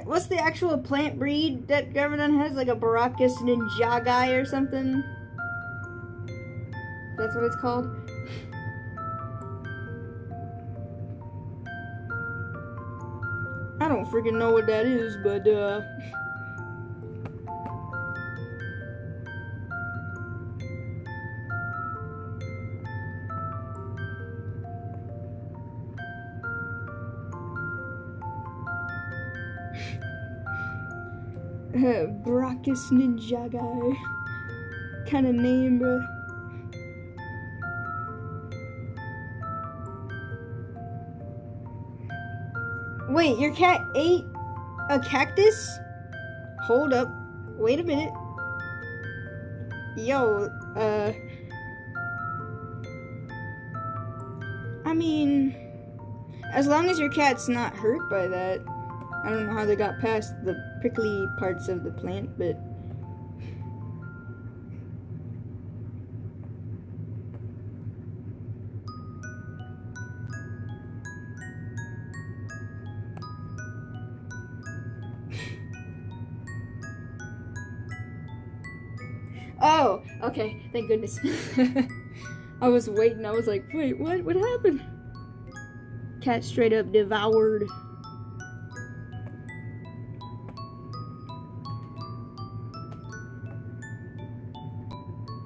What's the actual plant breed that Garmadon has? Like a Baracus Ninjago or something? That's what it's called? I don't freaking know what that is, but Baracus Ninjago. Kind of name, bro. Wait, your cat ate a cactus? Hold up. Wait a minute. Yo, I mean, as long as your cat's not hurt by that. I don't know how they got past the prickly parts of the plant, but... Oh, okay, thank goodness. I was waiting, I was like, wait, what? What happened? Cat straight up devoured.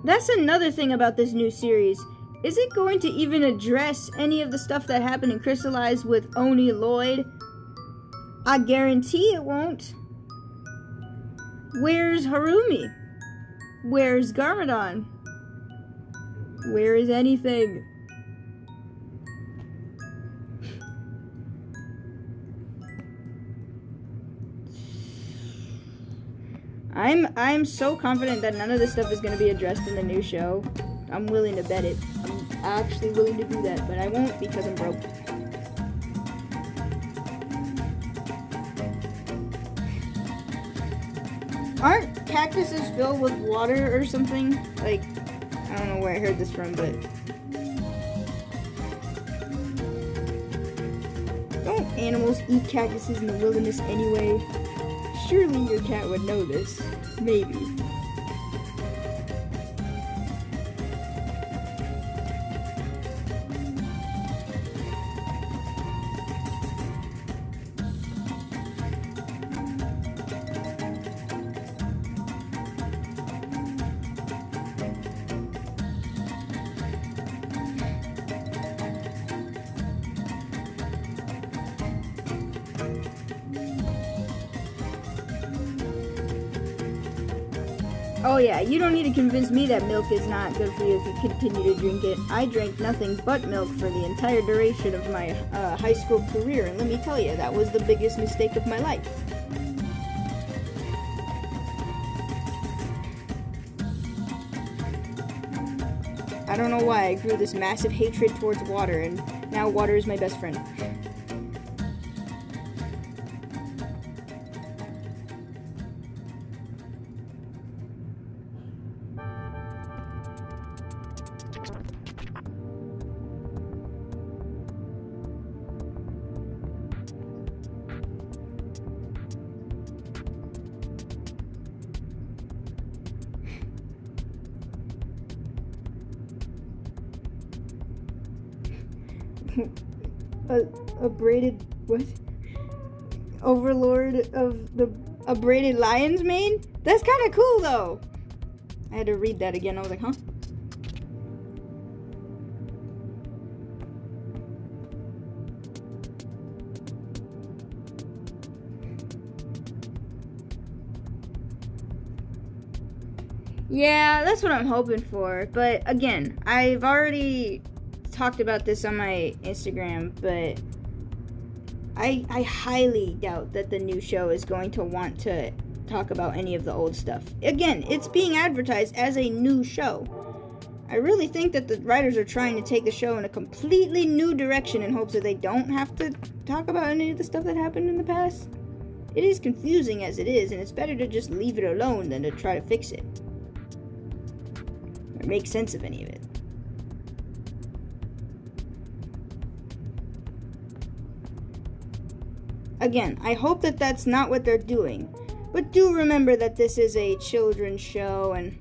That's another thing about this new series. Is it going to even address any of the stuff that happened in Crystallized with Oni Lloyd? I guarantee it won't. Where's Harumi? Where's Garmadon? Where is anything? I'm so confident that none of this stuff is going to be addressed in the new show. I'm willing to bet it. I'm actually willing to do that, but I won't because I'm broke. Aren't cactuses filled with water or something? Like, I don't know where I heard this from, but... Don't animals eat cactuses in the wilderness anyway? Surely your cat would know this. Maybe. Oh yeah, you don't need to convince me that milk is not good for you if you continue to drink it. I drank nothing but milk for the entire duration of my high school career, and let me tell you, that was the biggest mistake of my life. I don't know why I grew this massive hatred towards water, and now water is my best friend. A braided what? Overlord of a braided lion's mane? That's kind of cool though. I had to read that again. I was like, huh? Yeah, that's what I'm hoping for. But again, I've already talked about this on my Instagram, but I highly doubt that the new show is going to want to talk about any of the old stuff. Again, it's being advertised as a new show. I really think that the writers are trying to take the show in a completely new direction in hopes that they don't have to talk about any of the stuff that happened in the past. It is confusing as it is, and it's better to just leave it alone than to try to fix it or make sense of any of it. Again, I hope that that's not what they're doing. But do remember that this is a children's show, and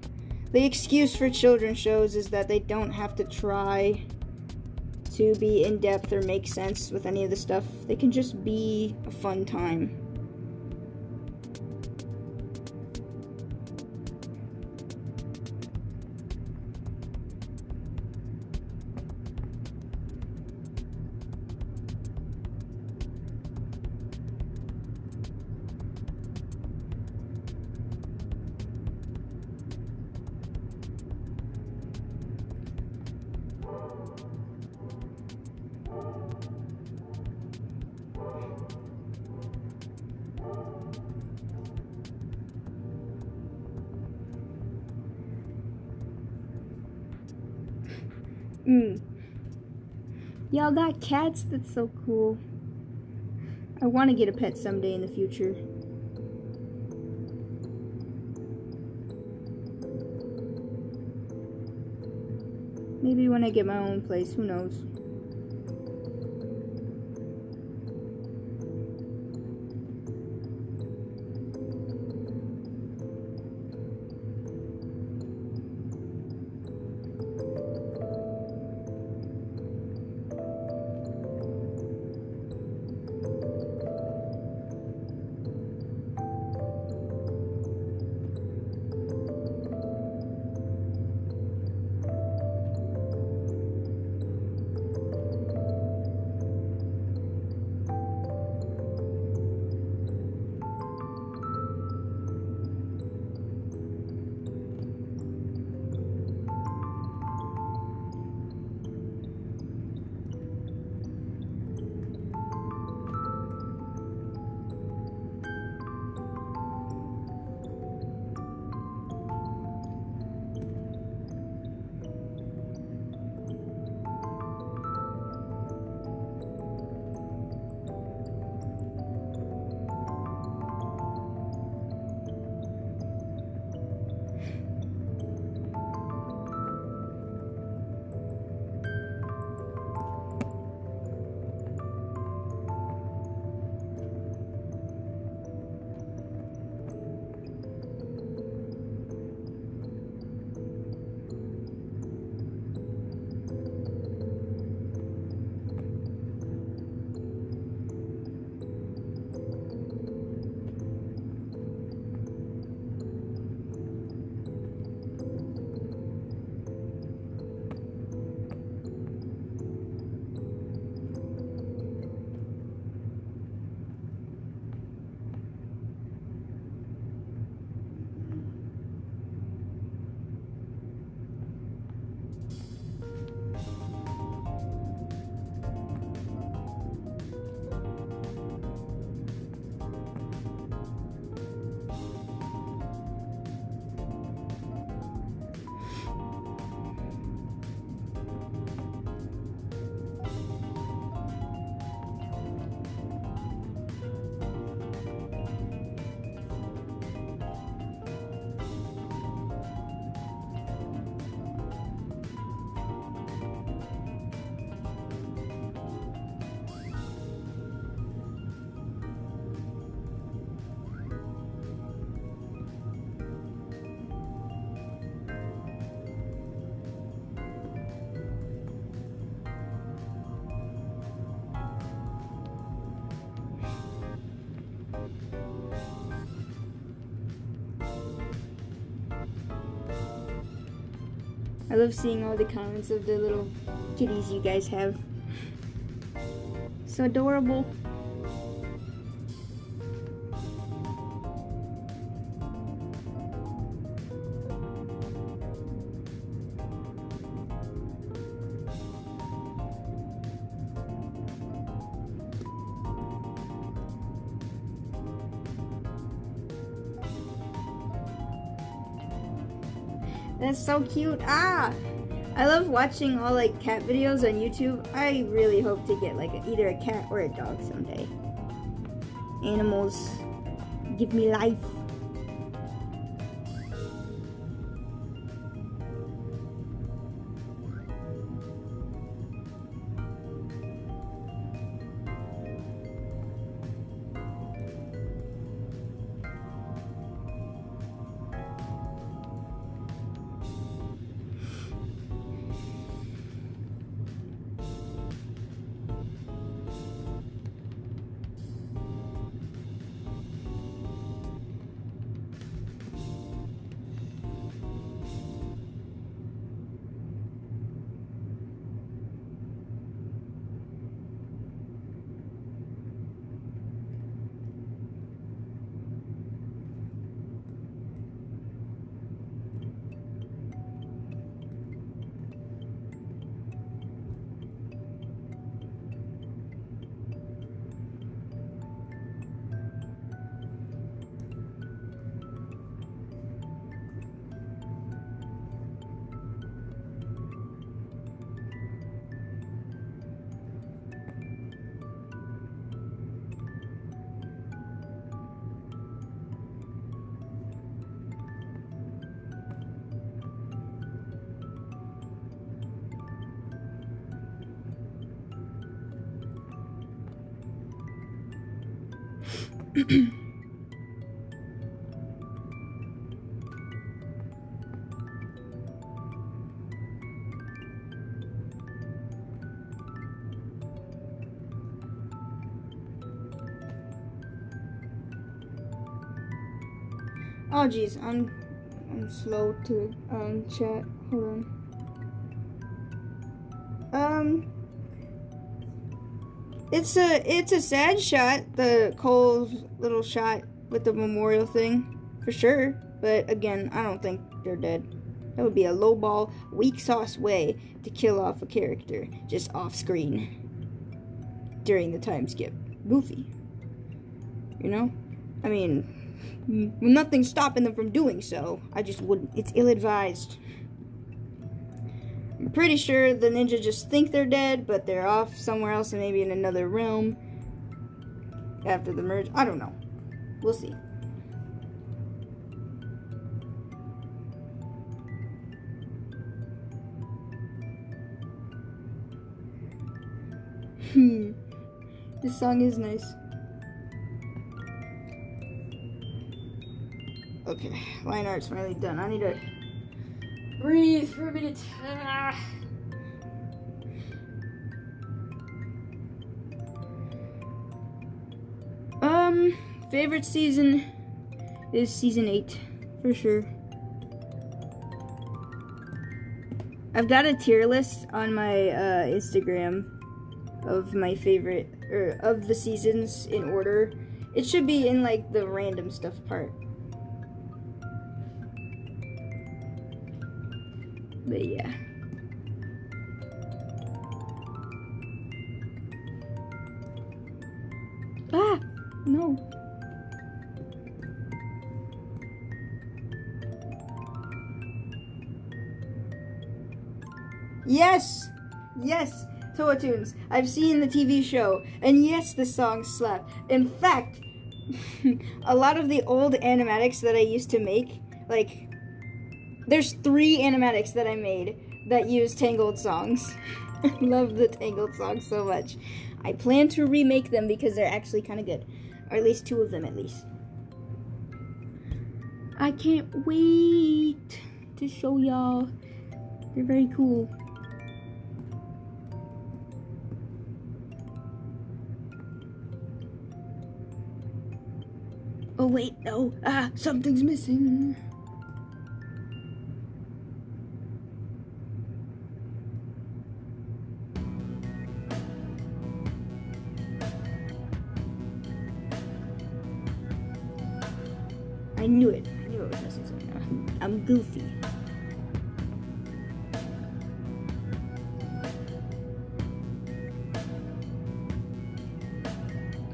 the excuse for children's shows is that they don't have to try to be in-depth or make sense with any of the stuff. They can just be a fun time. Y'all got cats? That's so cool. I want to get a pet someday in the future. Maybe when I get my own place, who knows? I love seeing all the comments of the little kitties you guys have. So adorable. That's so cute. Ah! I love watching all like cat videos on YouTube. I really hope to get like either a cat or a dog someday. Animals give me life. Oh geez, I'm slow to chat. Hold on. It's a sad shot, the Cole's little shot with the memorial thing, for sure. But again, I don't think they're dead. That would be a lowball, weak sauce way to kill off a character just off screen during the time skip. Goofy. You know? I mean, nothing's stopping them from doing so. I just wouldn't. It's ill-advised. I'm pretty sure the ninja just think they're dead, but they're off somewhere else and maybe in another realm after the merge. I don't know. We'll see. This song is nice. Okay, line art's finally done. I need to breathe for a minute. Favorite season is season 8, for sure. I've got a tier list on my Instagram of my favorite, or of the seasons in order. It should be in like the random stuff part. But yeah. Ah! No. Yes! Yes! Toa Tunes. I've seen the TV show. And yes, the songs slap. In fact, a lot of the old animatics that I used to make, like, there's 3 animatics that I made that use Tangled songs. I love the Tangled songs so much. I plan to remake them because they're actually kind of good. Or at least 2 of them at least. I can't wait to show y'all. They're very cool. wait, no. Ah, something's missing. I knew it. I knew it was missing something. I'm goofy.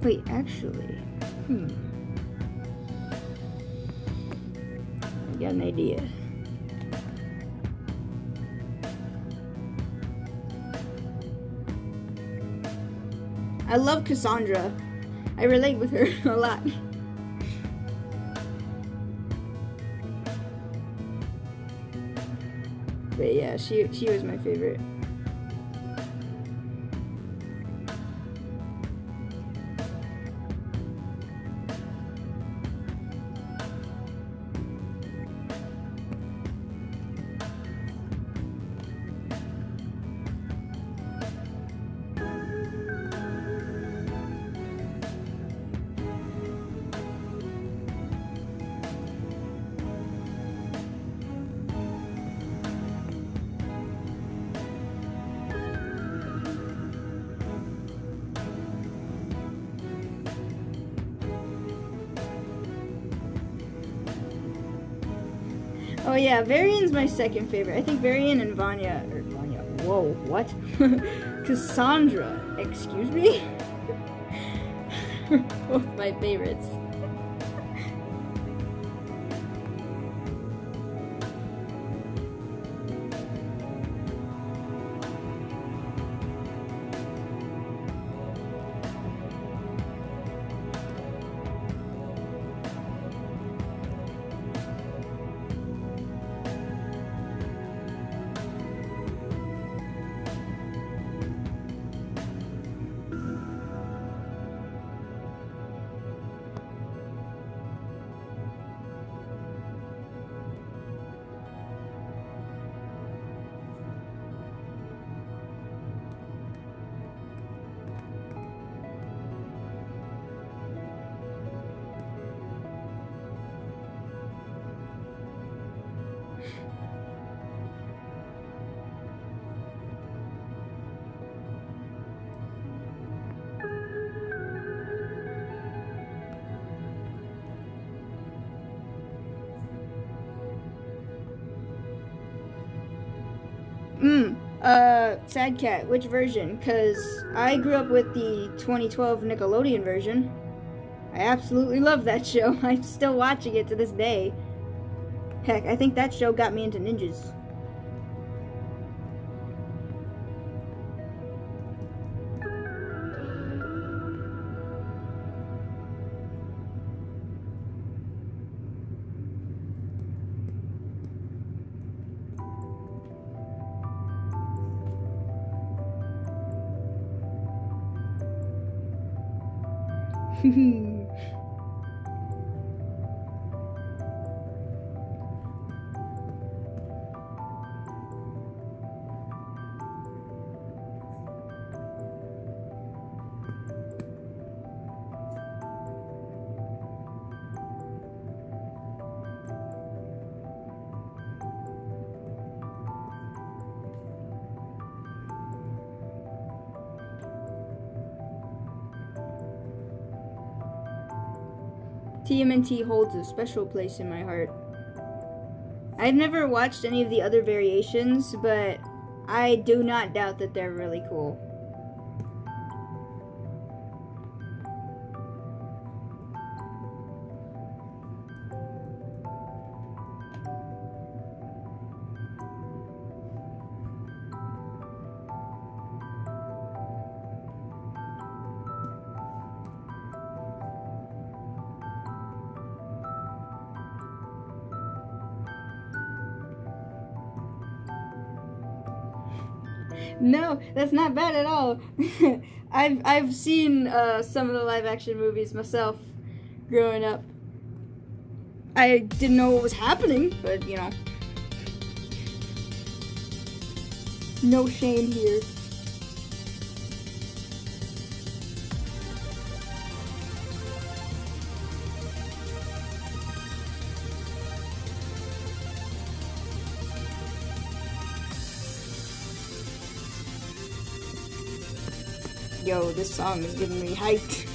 Wait, actually, I got an idea. I love Cassandra. I relate with her a lot. But yeah, she was my favorite. Oh yeah, Varian's my second favorite. I think Varian and Vanya, whoa, what? Cassandra, excuse me? Both my favorites. Sad Cat, which version? Because I grew up with the 2012 Nickelodeon version. I absolutely love that show. I'm still watching it to this day. Heck, I think that show got me into ninjas. TMNT holds a special place in my heart. I've never watched any of the other variations, but I do not doubt that they're really cool. No, that's not bad at all. I've seen some of the live action movies myself growing up. I didn't know what was happening, but you know. No shame here. Yo, this song is getting me hyped.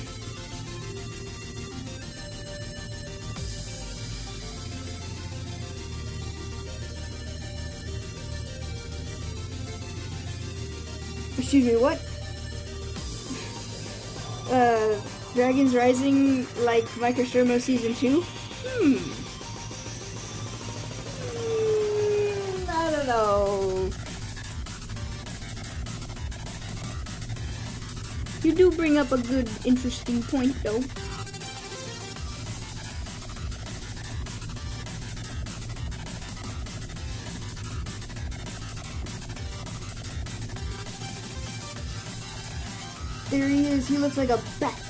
Excuse me, what? Dragons Rising like Micro Shermo Season 2? I don't know. You do bring up a good, interesting point, though. There he is. He looks like a bat.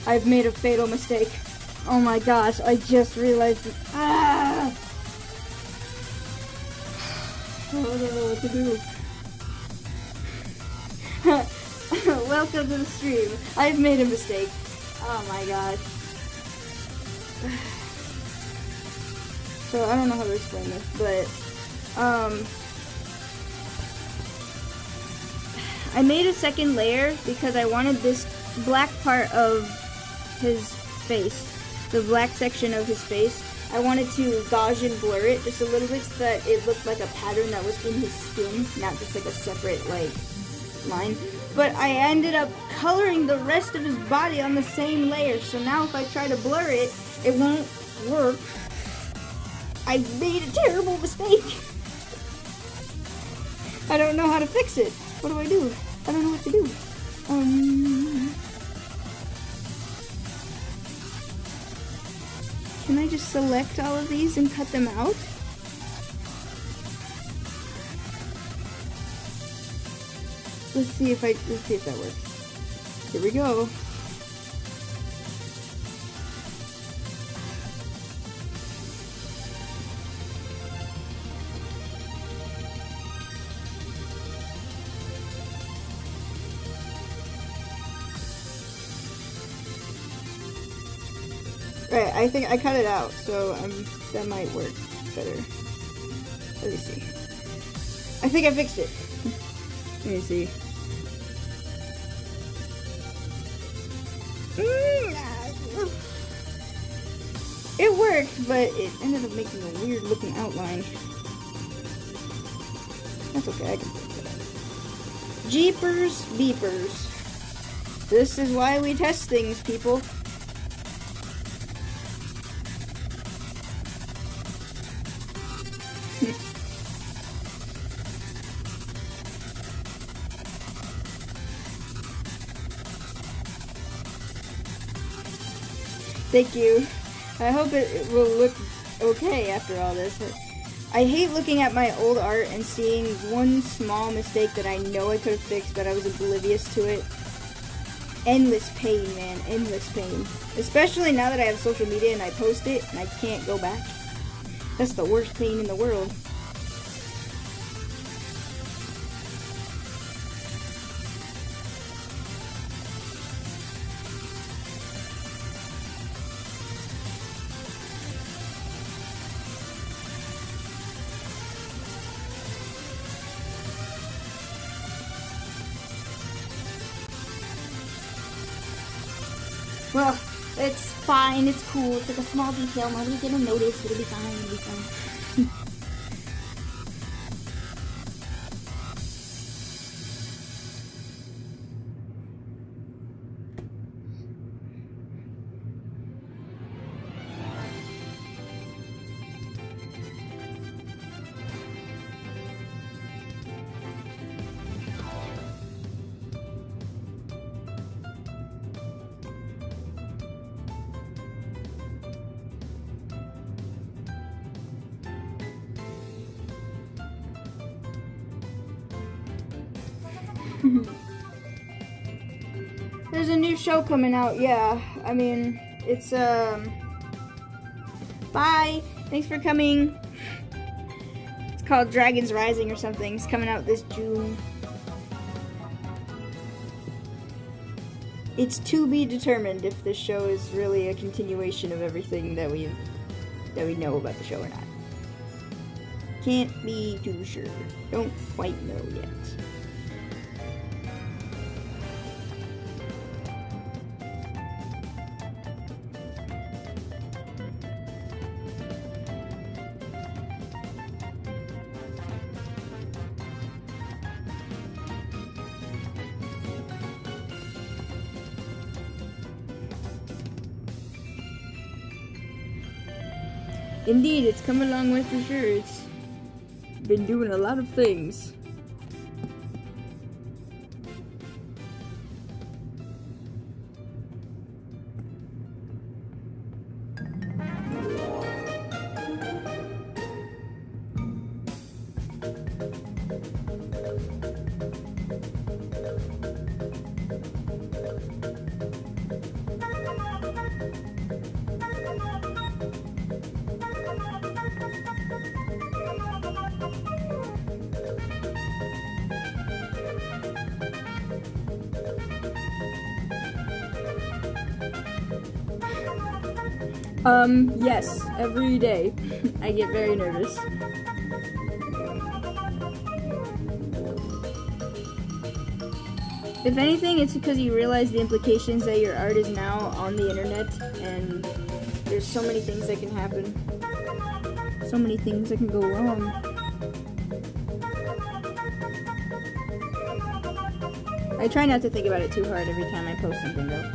I've made a fatal mistake. Oh my gosh, I just realized it. Ah! Oh, I don't know what to do. Welcome to the stream. I've made a mistake. Oh my gosh. So I don't know how to explain this, but I made a second layer because I wanted this black part of his face, the black section of his face, I wanted to Gaussian blur it just a little bit so that it looked like a pattern that was in his skin, not just like a separate like line. But I ended up coloring the rest of his body on the same layer, so now if I try to blur it, it won't work. I made a terrible mistake. I don't know how to fix it. What do I do? I don't know what to do. Can I just select all of these and cut them out? Let's see if that works. Here we go. Right, I think I cut it out, so that might work better. Let me see. I think I fixed it. Let me see. It worked, but it ended up making a weird looking outline. That's okay, I can fix it. Jeepers beepers. This is why we test things, people. Thank you. I hope it will look okay after all this. I hate looking at my old art and seeing one small mistake that I know I could have fixed, but I was oblivious to it. Endless pain, man. Endless pain. Especially now that I have social media and I post it and I can't go back. That's the worst pain in the world. Well, it's fine, it's cool, it's like a small detail, nobody's gonna notice, it'll be fine, it'll be fine. There's a new show coming out, yeah. I mean, it's, bye! Thanks for coming. It's called Dragons Rising or something. It's coming out this June. It's to be determined if this show is really a continuation of everything that we know about the show or not. can't be too sure. Don't quite know yet. Indeed, it's come a long way for sure. It's been doing a lot of things. Yes, every day. I get very nervous. If anything, it's because you realize the implications that your art is now on the internet, and there's so many things that can happen. So many things that can go wrong. I try not to think about it too hard every time I post something, though.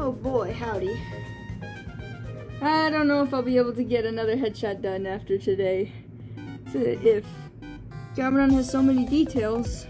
Oh boy, howdy. I don't know if I'll be able to get another headshot done after today. If Cameron has so many details.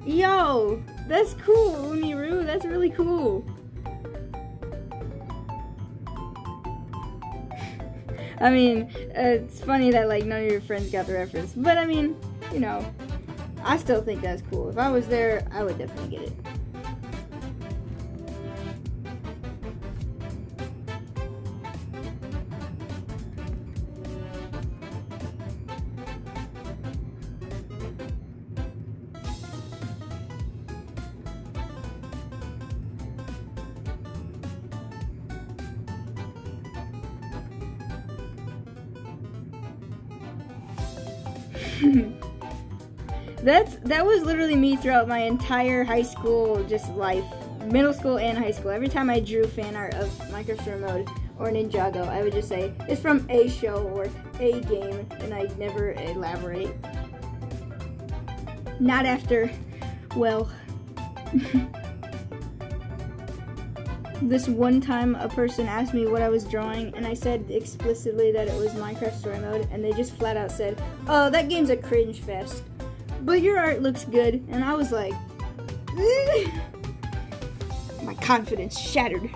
Yo, that's cool, Uniru. That's really cool. I mean, it's funny that like none of your friends got the reference, but I mean, you know, I still think that's cool. If I was there, I would definitely get it. That was literally me throughout my entire high school just life, middle school and high school. Every time I drew fan art of Minecraft Story Mode or Ninjago, I would just say it's from a show or a game, and I'd never elaborate. Not after, well, this one time a person asked me what I was drawing, and I said explicitly that it was Minecraft Story Mode, and they just flat out said, "Oh, that game's a cringe fest, but your art looks good." And I was like, my confidence shattered.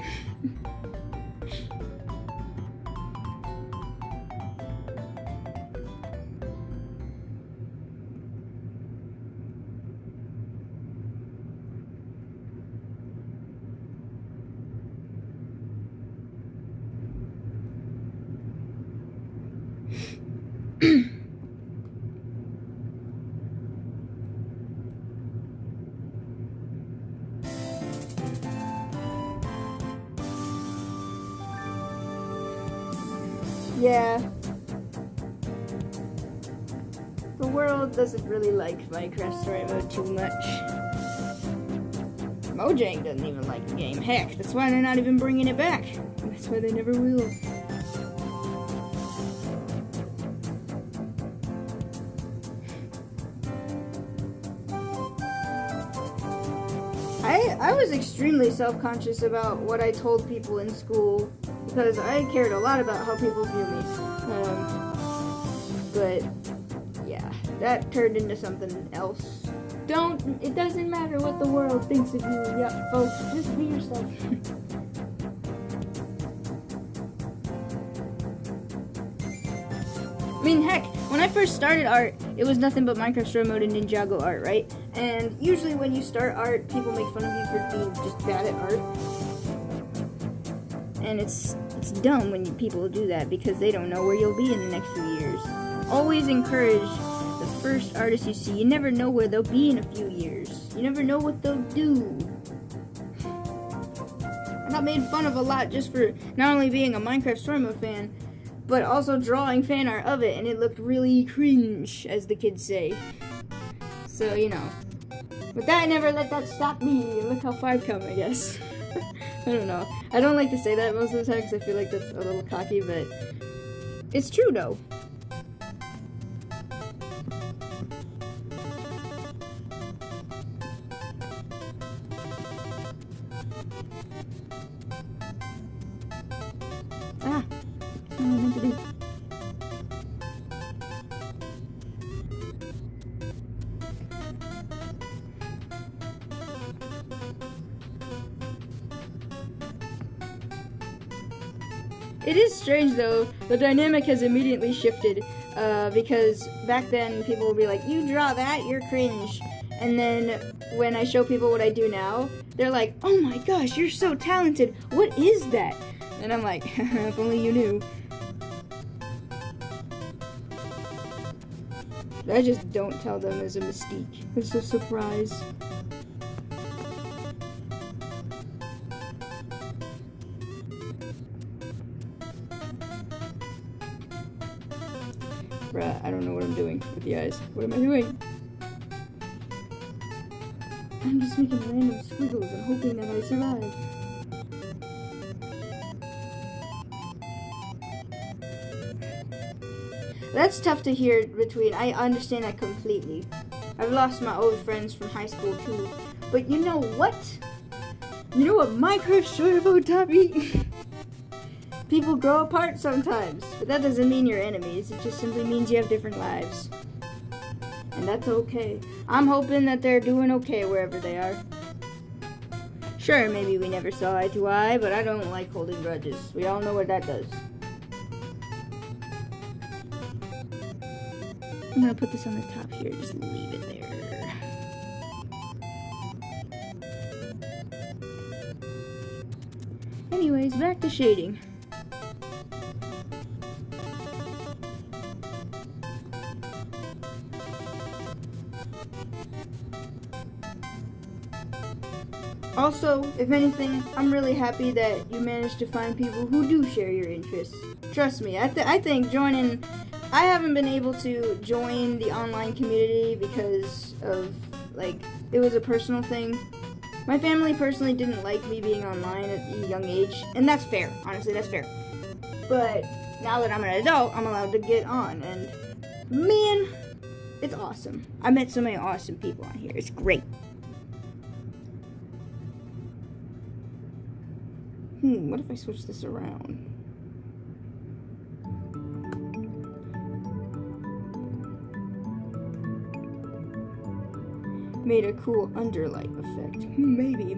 Yeah. The world doesn't really like Minecraft Story Mode too much. Mojang doesn't even like the game. Heck, that's why they're not even bringing it back. That's why they never will. I was extremely self-conscious about what I told people in school because I cared a lot about how people view me. But yeah, that turned into something else. It doesn't matter what the world thinks of you. Yeah, folks, just be yourself. I mean, heck, when I first started art, it was nothing but Minecraft Story Mode and Ninjago art, right? And usually when you start art, people make fun of you for being just bad at art. And it's dumb when people do that because they don't know where you'll be in the next few years. Always encourage the first artist you see. You never know where they'll be in a few years. You never know what they'll do. I got made fun of a lot just for not only being a Minecraft Story Mode fan, but also drawing fan art of it, and it looked really cringe, as the kids say. So, you know. But that, I never let that stop me. Look how far I've come, I guess. I don't know. I don't like to say that most of the time because I feel like that's a little cocky, but it's true, though. Ah. That's not what I meant to do. It is strange though, the dynamic has immediately shifted, because back then people would be like, you draw that, you're cringe. And then when I show people what I do now, they're like, oh my gosh, you're so talented, what is that? And I'm like, if only you knew. I just don't tell them as a mystique, it's a surprise. Bruh, I don't know what I'm doing with the eyes. What am I doing? I'm just making random squiggles and hoping that I survive. That's tough to hear between. I understand that completely. I've lost my old friends from high school too. But you know what? You know what Minecraft Story Mode taught me? People grow apart sometimes, but that doesn't mean you're enemies. It just simply means you have different lives. And that's okay. I'm hoping that they're doing okay wherever they are. Sure, maybe we never saw eye to eye, but I don't like holding grudges. We all know what that does. I'm gonna put this on the top here, just leave it there. Anyways, back to shading. Also, if anything, I'm really happy that you managed to find people who do share your interests. Trust me, I think joining... I haven't been able to join the online community because of, like, it was a personal thing. My family personally didn't like me being online at a young age, and that's fair. Honestly, that's fair. But now that I'm an adult, I'm allowed to get on, and man, it's awesome. I met so many awesome people on here. It's great. What if I switch this around? Made a cool underlight effect. Maybe,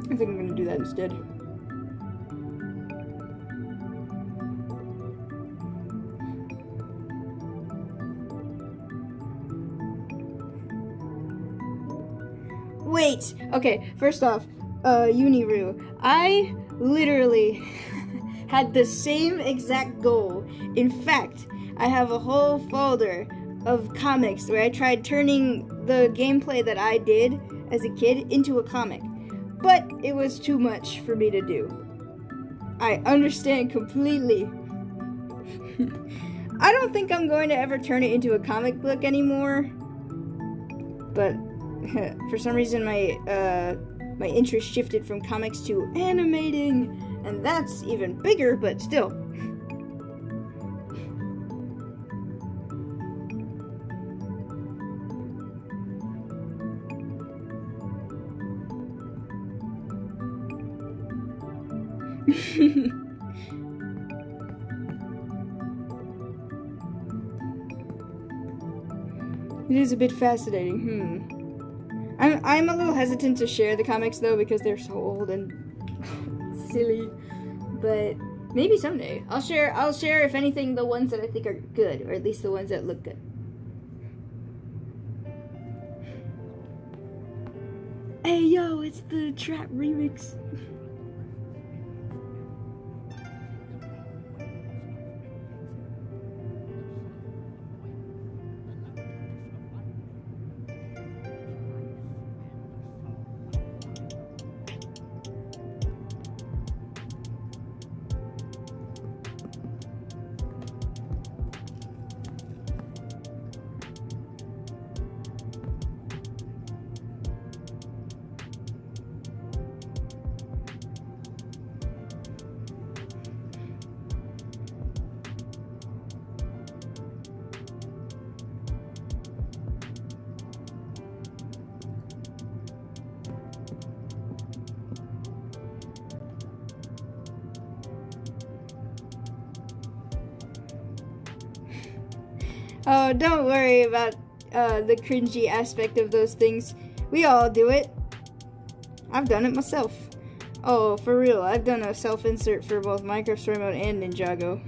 I think I'm gonna do that instead. Wait! Okay, first off, Uniru. I literally had the same exact goal. In fact, I have a whole folder of comics where I tried turning the gameplay that I did as a kid into a comic. But it was too much for me to do. I understand completely. I don't think I'm going to ever turn it into a comic book anymore. But for some reason my my interest shifted from comics to animating, and that's even bigger, but still. It is a bit fascinating. I'm a little hesitant to share the comics though because they're so old and silly. But maybe someday I'll share if anything the ones that I think are good, or at least the ones that look good. Hey yo, it's the Trap remix. Oh, don't worry about the cringy aspect of those things. We all do it. I've done it myself. Oh, for real, I've done a self-insert for both Minecraft Story Mode and Ninjago.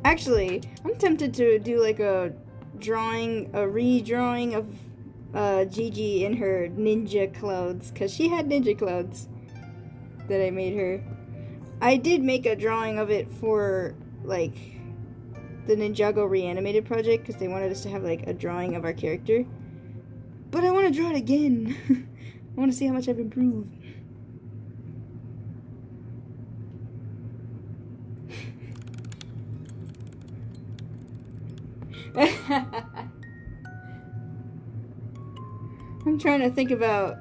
Actually, I'm tempted to do like a redrawing of Gigi in her ninja clothes, because she had ninja clothes that I made her. I did make a drawing of it for, like, the Ninjago reanimated project, because they wanted us to have like a drawing of our character. But I want to draw it again. I want to see how much I've improved. I'm trying to think about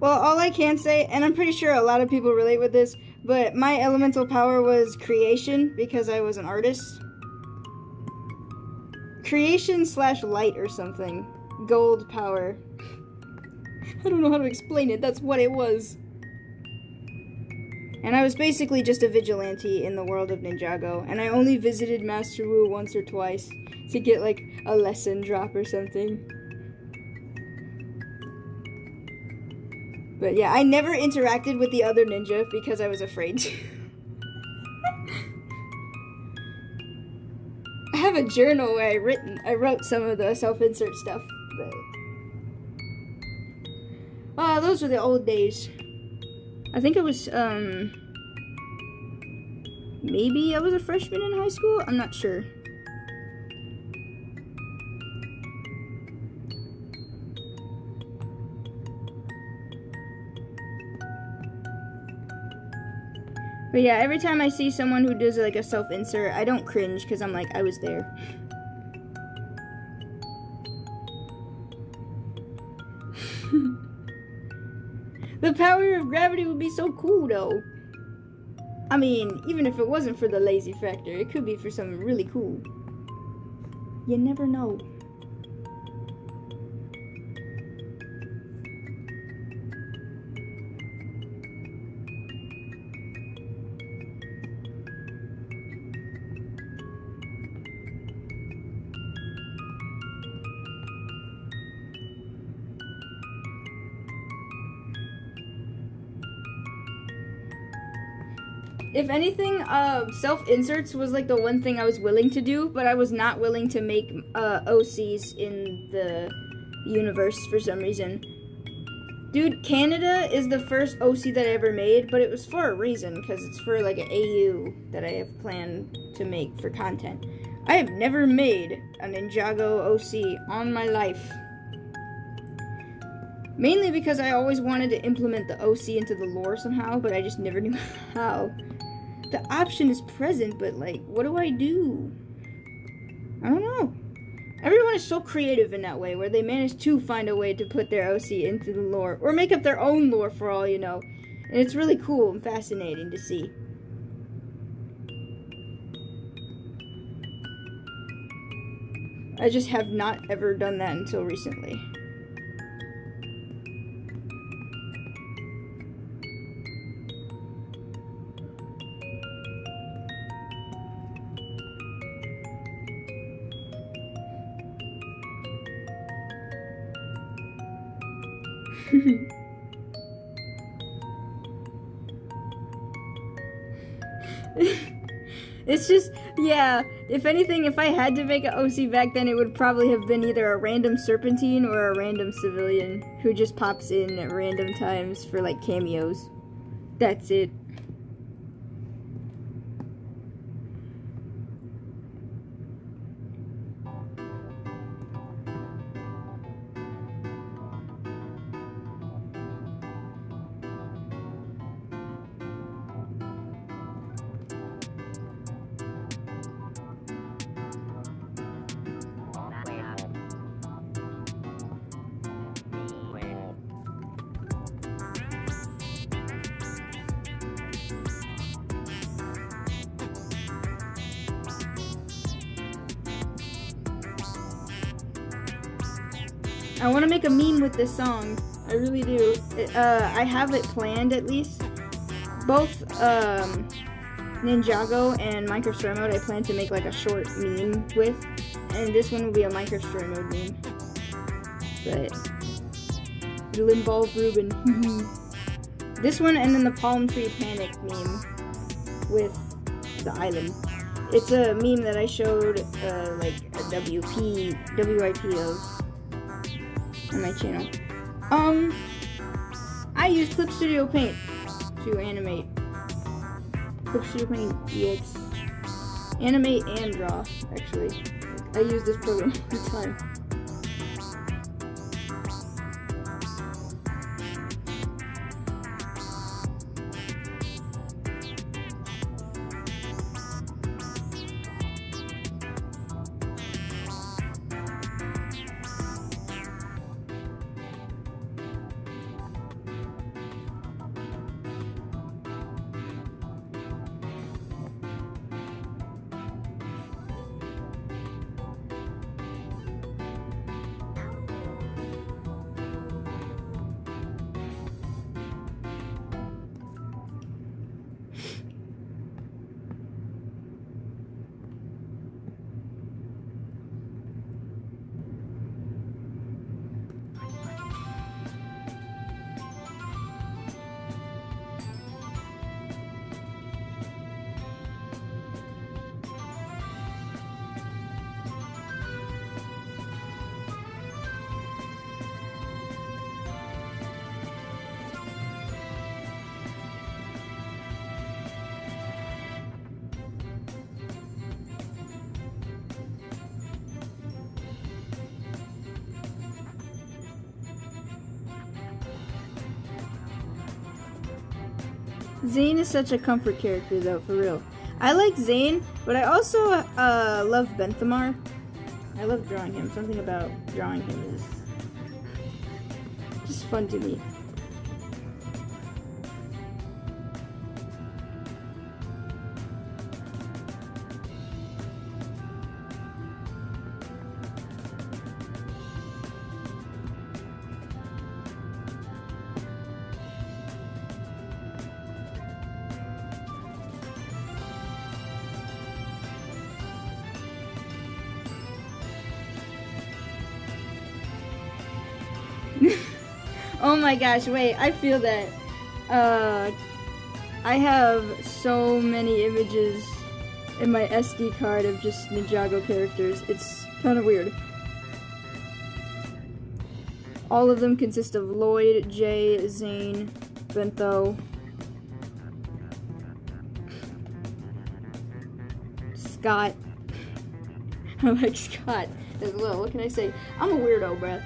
well, all I can say, and I'm pretty sure a lot of people relate with this, but my elemental power was creation because I was an artist. Creation / light or something. Gold power. I don't know how to explain it. That's what it was. And I was basically just a vigilante in the world of Ninjago. And I only visited Master Wu once or twice to get like a lesson drop or something. But yeah, I never interacted with the other ninja because I was afraid to. I have a journal where I wrote some of the self-insert stuff, but those were the old days. I think it was maybe I was a freshman in high school. I'm not sure. But yeah, every time I see someone who does like a self-insert, I don't cringe because I'm like, I was there. The power of gravity would be so cool though. I mean, even if it wasn't for the lazy factor, it could be for something really cool. You never know. If anything, self-inserts was like the one thing I was willing to do, but I was not willing to make OCs in the universe for some reason. Dude, Canada is the first OC that I ever made, but it was for a reason, because it's for like an AU that I have planned to make for content. I have never made a Ninjago OC on my life. Mainly because I always wanted to implement the OC into the lore somehow, but I just never knew how. The option is present, but like, what do I do? I don't know. Everyone is so creative in that way, where they manage to find a way to put their OC into the lore, or make up their own lore for all you know. And it's really cool and fascinating to see. I just have not ever done that until recently. It's just, yeah, if anything, if I had to make an OC back then, it would probably have been either a random serpentine or a random civilian who just pops in at random times for, like, cameos. That's it. I want to make a meme with this song. I really do. I have it planned at least. Both Ninjago and Minecraft Story Mode I plan to make like a short meme with. And this one will be a Minecraft Story Mode meme. But it'll involve Ruben. This one and then the Palm Tree Panic meme with the island. It's a meme that I showed like a WIP of on my channel. I use Clip Studio Paint to animate. Clip Studio Paint EX. Animate and draw, actually. I use this program all the time. Zane is such a comfort character, though, for real. I like Zane, but I also love Benthamar. I love drawing him. Something about drawing him is just fun to me. Oh my gosh, wait, I feel that. I have so many images in my SD card of just Ninjago characters. It's kind of weird. All of them consist of Lloyd, Jay, Zane, Bentho, Scott. I like Scott as well. What can I say? I'm a weirdo, bruh.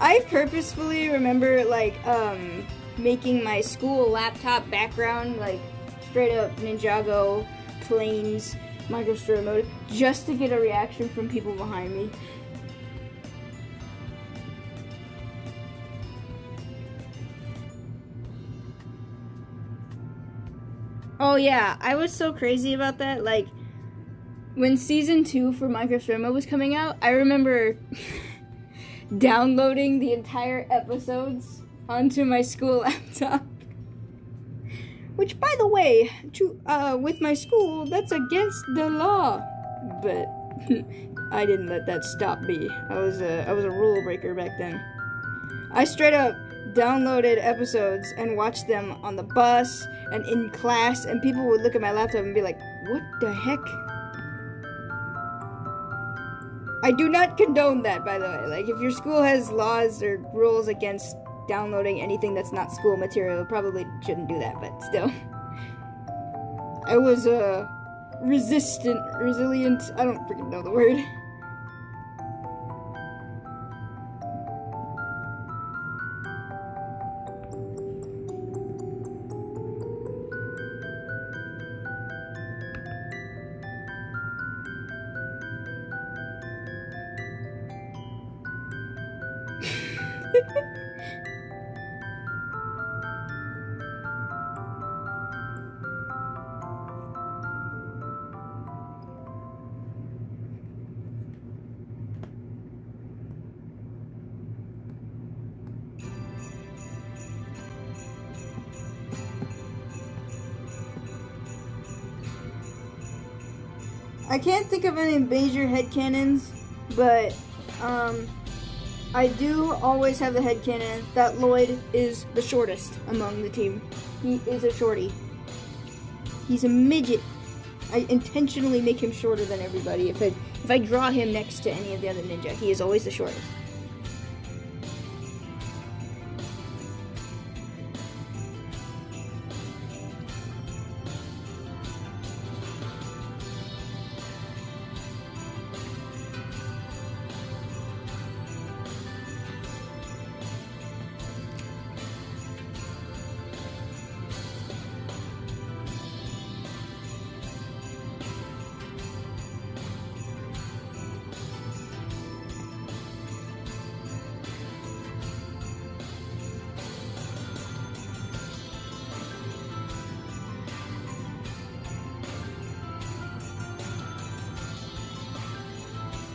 I purposefully remember like making my school laptop background like straight up Ninjago, planes, microscope mode, just to get a reaction from people behind me. Oh yeah, I was so crazy about that. Like, when season 2 for microscope mode was coming out, I remember downloading the entire episodes onto my school laptop. Which, by the way, with my school, that's against the law. But I didn't let that stop me. I was a rule breaker back then. I straight up downloaded episodes and watched them on the bus and in class, and people would look at my laptop and be like, "What the heck?" I do not condone that, by the way. Like, if your school has laws or rules against downloading anything that's not school material, probably shouldn't do that, but still. I was, resilient, I don't freaking know the word. I can't think of any major headcanons, but I do always have the headcanon that Lloyd is the shortest among the team. He is a shorty. He's a midget. I intentionally make him shorter than everybody. If I draw him next to any of the other ninja, he is always the shortest.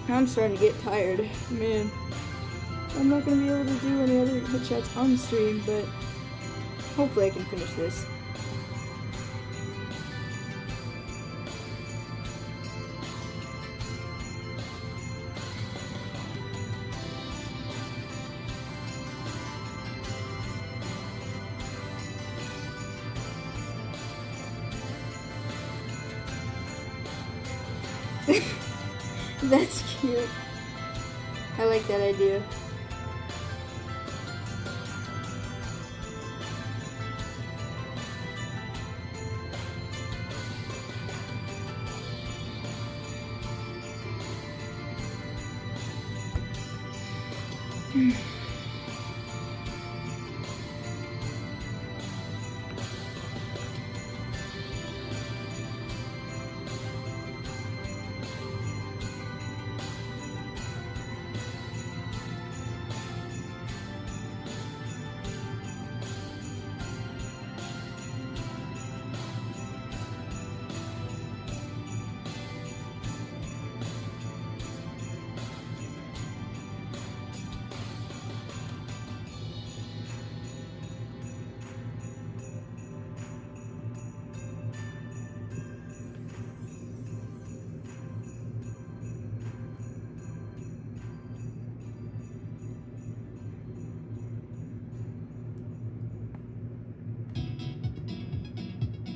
I'm starting to get tired, man. I'm not gonna be able to do any other headshots on stream, but hopefully I can finish this. That's cute. I like that idea.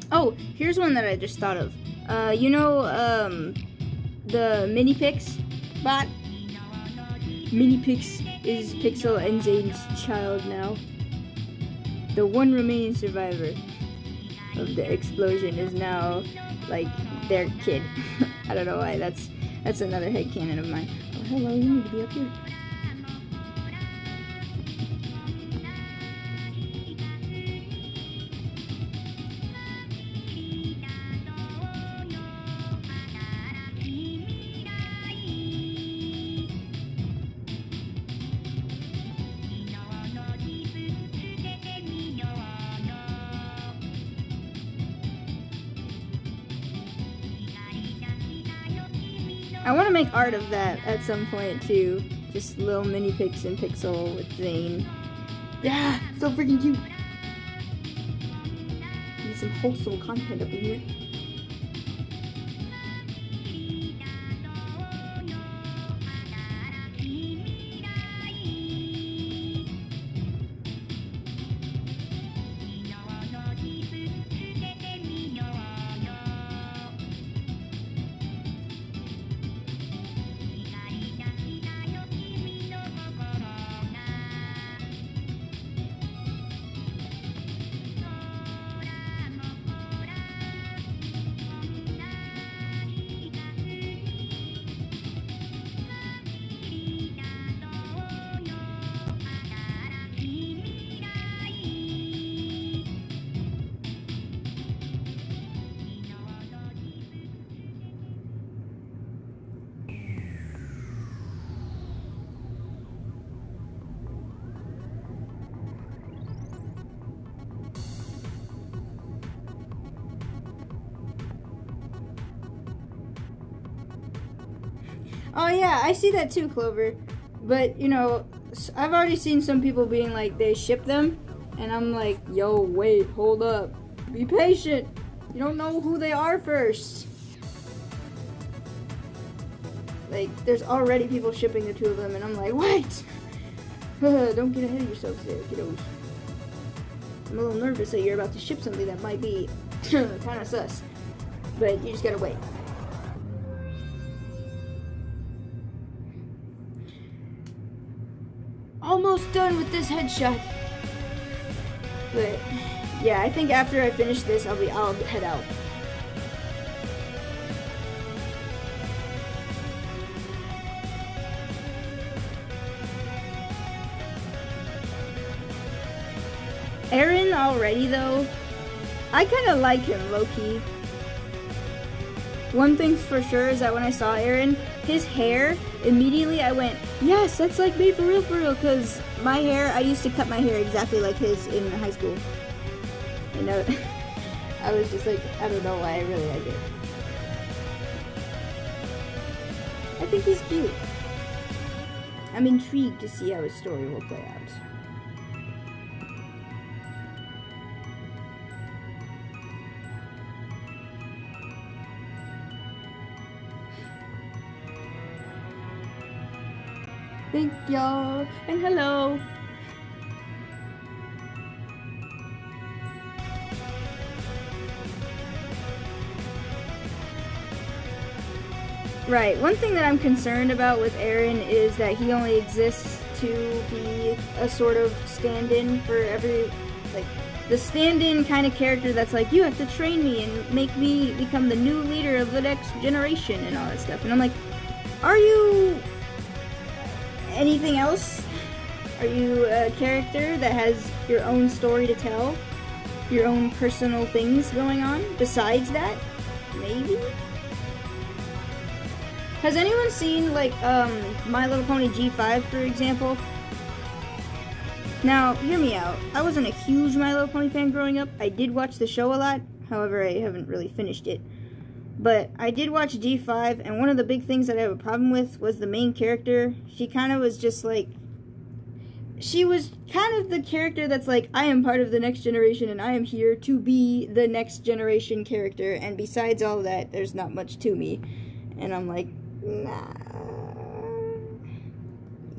Oh, here's one that I just thought of. You know, the Minipix bot? Minipix is Pixel and Zane's child now. The one remaining survivor of the explosion is now, like, their kid. I don't know why, that's another headcanon of mine. Oh, hello, you need to be up here. I want to make art of that at some point too. Just little mini pics in pixel with Zane. Yeah, so freaking cute. Need some wholesome content up in here. Oh yeah, I see that too, Clover. But, you know, I've already seen some people being like, they ship them. And I'm like, yo, wait, hold up. Be patient. You don't know who they are first. Like, there's already people shipping the two of them. And I'm like, wait. Don't get ahead of yourselves there, kiddos. I'm a little nervous that you're about to ship something that might be kind of sus. But you just gotta wait. Almost done with this headshot. But yeah, I think after I finish this, I'll head out. Aaron already though, I kind of like him low-key. One thing for sure is that when I saw Aaron, his hair, immediately I went, yes, that's like me for real, because my hair, I used to cut my hair exactly like his in high school. You know, I was just like, I don't know why I really like it. I think he's cute. I'm intrigued to see how his story will play out. Thank y'all, and hello. Right, one thing that I'm concerned about with Aaron is that he only exists to be a sort of stand-in for every, like, the stand-in kind of character that's like, you have to train me and make me become the new leader of the next generation and all that stuff. And I'm like, are you anything else? Are you a character that has your own story to tell? Your own personal things going on besides that? Maybe? Has anyone seen, like, My Little Pony G5, for example? Now, hear me out. I wasn't a huge My Little Pony fan growing up. I did watch the show a lot. However, I haven't really finished it. But I did watch G5, and one of the big things that I have a problem with was the main character. She kind of was just like, she was kind of the character that's like, I am part of the next generation, and I am here to be the next generation character, and besides all that, there's not much to me. And I'm like, nah,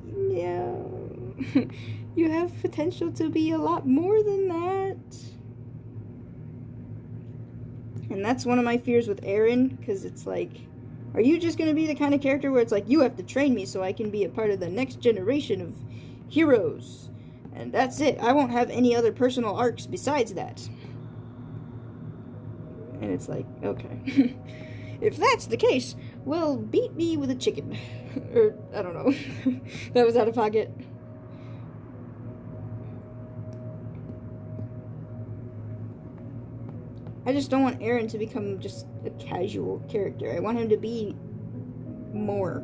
no. You have potential to be a lot more than that. And that's one of my fears with Aaron, because it's like, are you just going to be the kind of character where it's like, you have to train me so I can be a part of the next generation of heroes, and that's it. I won't have any other personal arcs besides that. And it's like, okay. If that's the case, well, beat me with a chicken. Or, I don't know. That was out of pocket. I just don't want Aaron to become just a casual character. I want him to be more.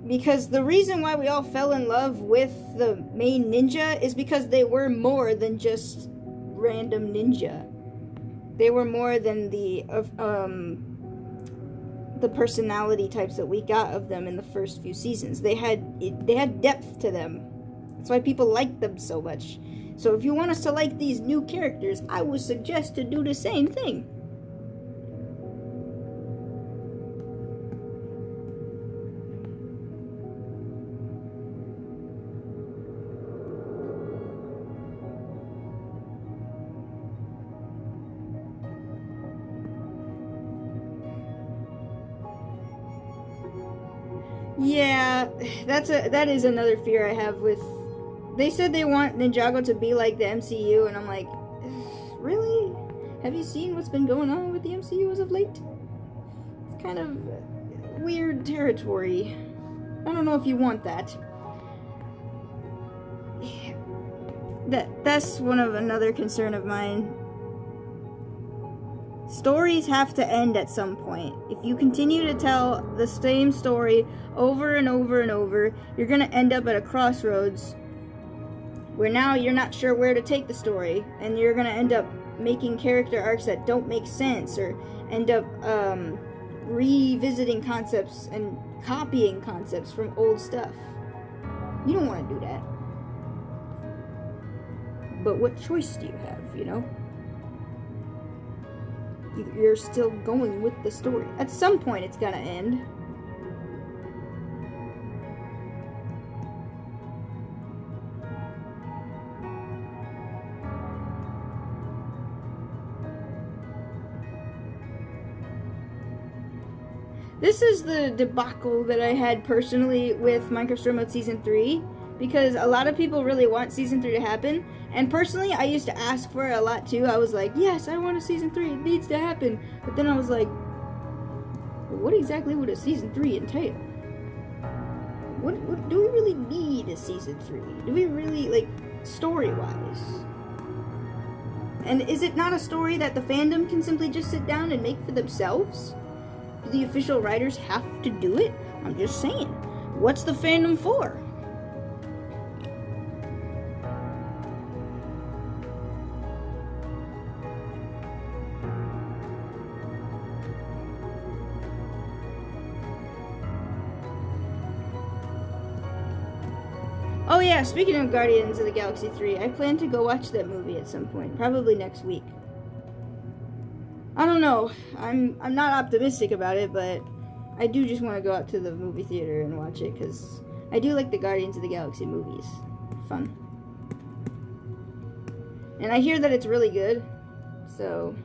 Because the reason why we all fell in love with the main ninja is because they were more than just random ninja. They were more than the the personality types that we got of them in the first few seasons. They had depth to them. That's why people like them so much. So if you want us to like these new characters, I would suggest to do the same thing. Yeah, that is another fear I have with... They said they want Ninjago to be like the MCU, and I'm like, really? Have you seen what's been going on with the MCU as of late? It's kind of weird territory. I don't know if you want that. That's another concern of mine. Stories have to end at some point. If you continue to tell the same story over and over and over, you're gonna end up at a crossroads where now you're not sure where to take the story, and you're gonna end up making character arcs that don't make sense, or end up revisiting concepts and copying concepts from old stuff. You don't want to do that. But what choice do you have, you know? You're still going with the story. At some point, it's gonna end. This is the debacle that I had personally with Minecraft Story Mode Season 3, because a lot of people really want Season 3 to happen, and personally, I used to ask for it a lot too. I was like, yes, I want a Season 3, it needs to happen. But then I was like, what exactly would a Season 3 entail? What do we really need a Season 3? Do we really, like, story-wise? And is it not a story that the fandom can simply just sit down and make for themselves? Do the official writers have to do it? I'm just saying. What's the fandom for? Oh yeah, speaking of Guardians of the Galaxy 3, I plan to go watch that movie at some point, probably next week. I don't know, I'm not optimistic about it, but I do just want to go out to the movie theater and watch it, because I do like the Guardians of the Galaxy movies. Fun. And I hear that it's really good, so,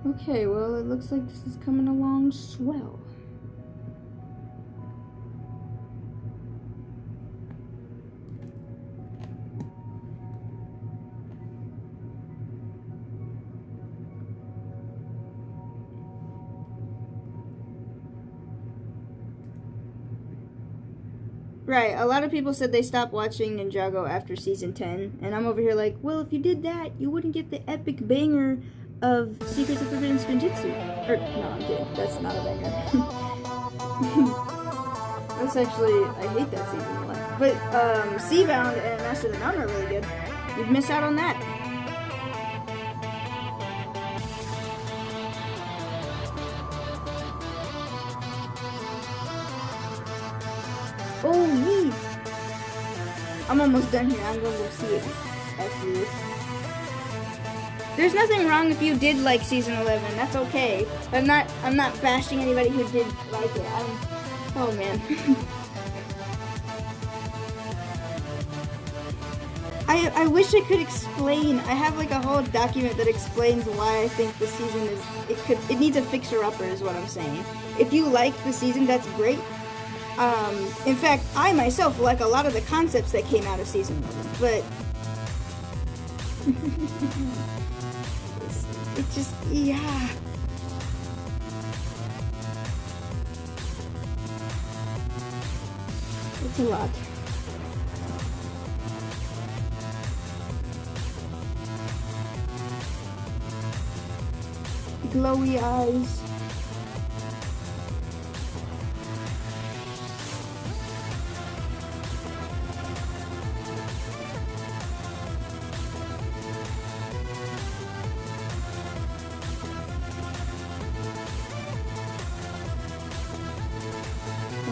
Okay, well, it looks like this is coming along swell. Right, a lot of people said they stopped watching Ninjago after Season 10, and I'm over here like, well, if you did that, you wouldn't get the epic banger of Secrets of Forbidden Spinjitzu. Or, no, I'm kidding. That's not a banger. That's actually, I hate that season a lot. But, Seabound and Master of the Nun are really good. You'd miss out on that. Oh, me! I'm almost done here. I'm going to go see it after this. There's nothing wrong if you did like Season 11. That's okay. I'm not bashing anybody who did like it. Oh man. I wish I could explain. I have like a whole document that explains why I think the season it needs a fixer-upper is what I'm saying. If you like the season, that's great. In fact, I myself like a lot of the concepts that came out of Season 11, but it just, yeah. It's a lot. glowy eyes.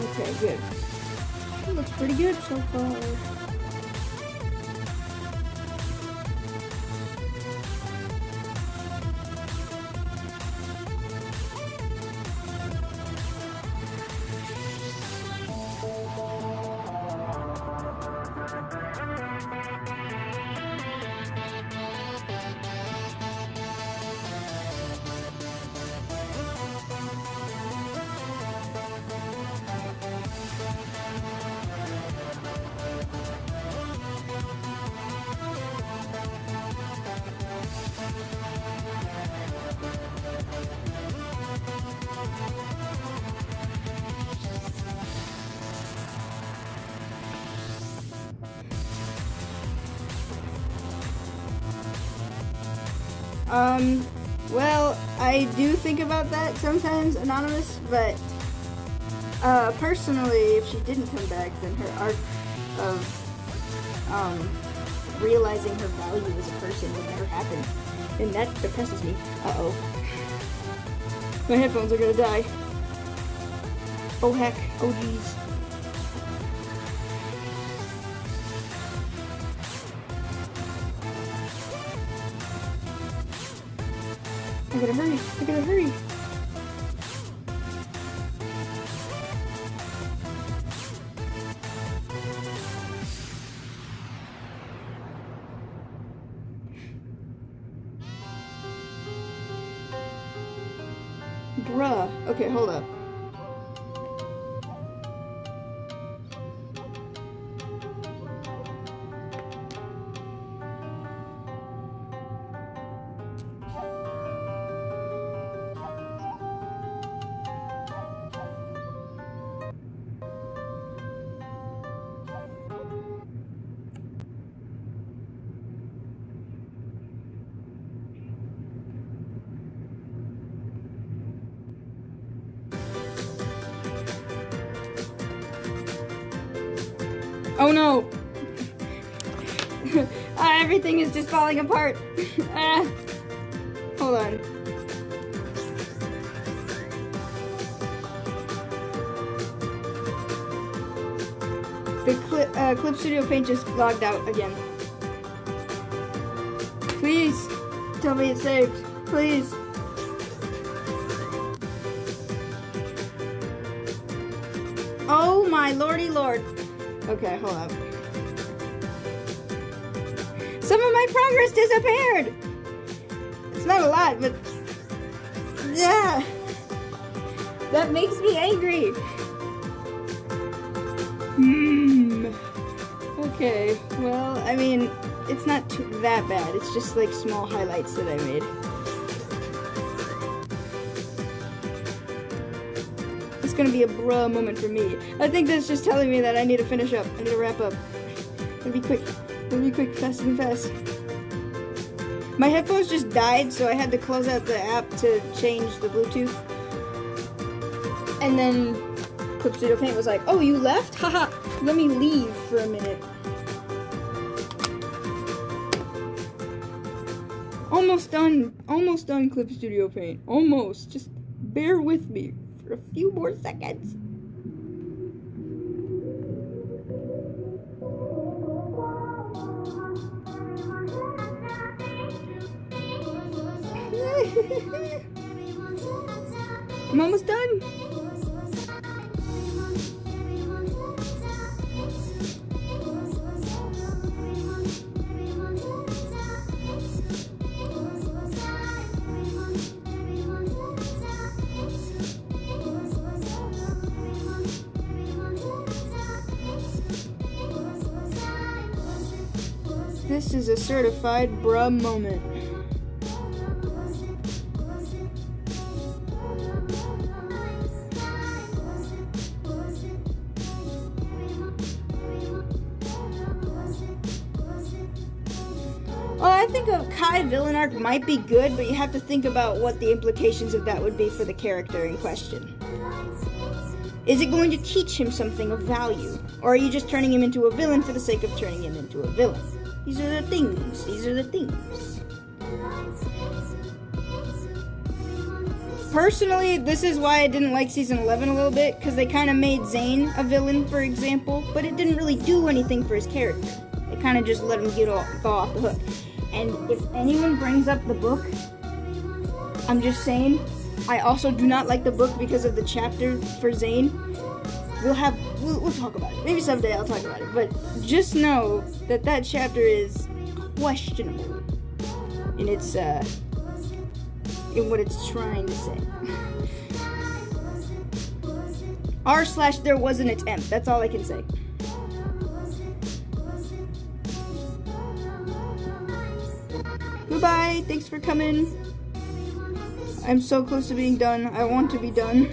Okay, good. It looks pretty good so far. Well, I do think about that sometimes, Anonymous, but, personally, if she didn't come back, then her arc of, realizing her value as a person would never happen, and that depresses me. Uh-oh. My headphones are gonna die. Oh heck, oh geez. I gotta hurry, I gotta hurry. Bruh. Okay, hold up. Oh no! Everything is just falling apart. Hold on. The Clip Studio Paint just logged out again. Please tell me it's saved. Please. Oh my lordy lord. Okay, hold up. Some of my progress disappeared! It's not a lot, but... yeah! That makes me angry! Okay, well, I mean, it's not that bad. It's just like small highlights that I made. It's gonna be a bruh moment for me. I think that's just telling me that I need to finish up. I need to wrap up. It'll be quick. It'll be quick, fast and fast. My headphones just died, so I had to close out the app to change the Bluetooth. And then Clip Studio Paint was like, oh, you left? Haha, let me leave for a minute. Almost done Clip Studio Paint. Almost. Just bear with me for a few more seconds. I'm almost done. This is a certified bruh moment. Well, I think a Kai villain arc might be good, but you have to think about what the implications of that would be for the character in question. Is it going to teach him something of value? Or are you just turning him into a villain for the sake of turning him into a villain? These are the things. These are the things. Personally, this is why I didn't like Season 11 a little bit, because they kind of made Zane a villain, for example, but it didn't really do anything for his character. They kind of just let him go off the hook. And if anyone brings up the book, I'm just saying, I also do not like the book because of the chapter for Zane. We'll talk about it. Maybe someday I'll talk about it. But just know that that chapter is questionable in its in what it's trying to say. r/there was an attempt. That's all I can say. Goodbye. Thanks for coming. I'm so close to being done. I want to be done.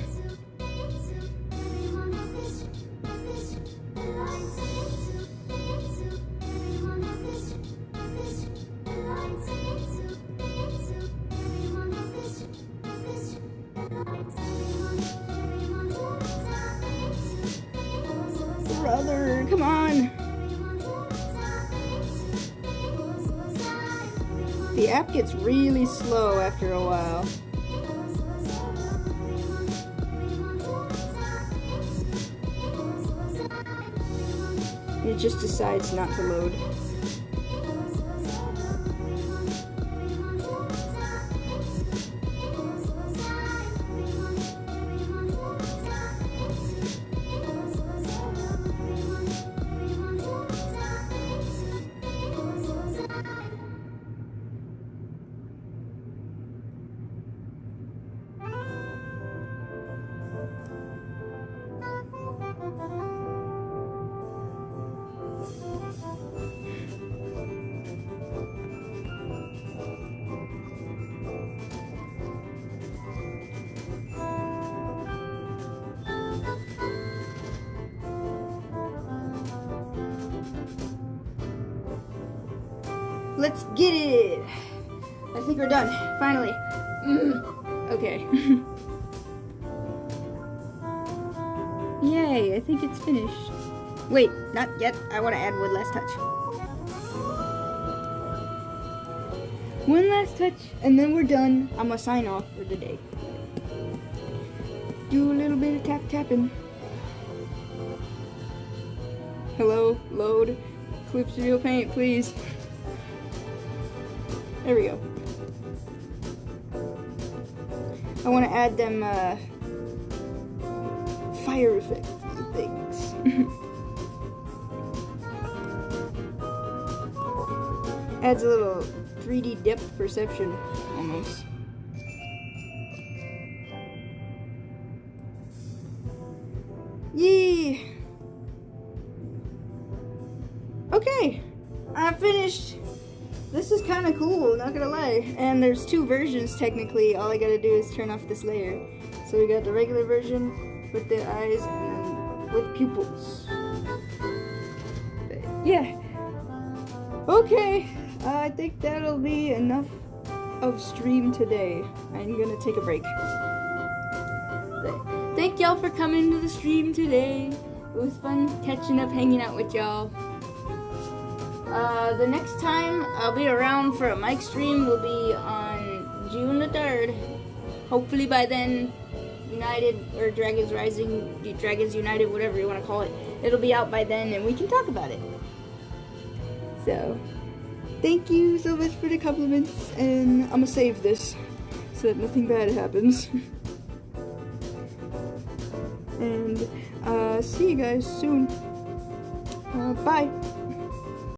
Brother, come on. The app gets really slow after a while. It just decides not to load. Let's get it! I think we're done, finally. Okay. Yay, I think it's finished. Wait, not yet. I want to add one last touch. One last touch, and then we're done. I'm gonna sign off for the day. Do a little bit of tapping. Hello, load. Clip Studio Paint, please. There we go. I want to add them fire effect things. Adds a little 3D depth perception, almost. Yee! Okay, I finished. This is kind of cool, not gonna lie. And there's two versions technically. All I gotta do is turn off this layer. So we got the regular version with the eyes and then with pupils. But yeah. Okay, I think that'll be enough of stream today. I'm gonna take a break. But thank y'all for coming to the stream today. It was fun catching up, hanging out with y'all. The next time I'll be around for a mic stream will be on June the 3rd. Hopefully by then, United, or Dragons Rising, Dragons United, whatever you want to call it, it'll be out by then and we can talk about it. So, thank you so much for the compliments, and I'm gonna save this so that nothing bad happens. And, see you guys soon. Bye.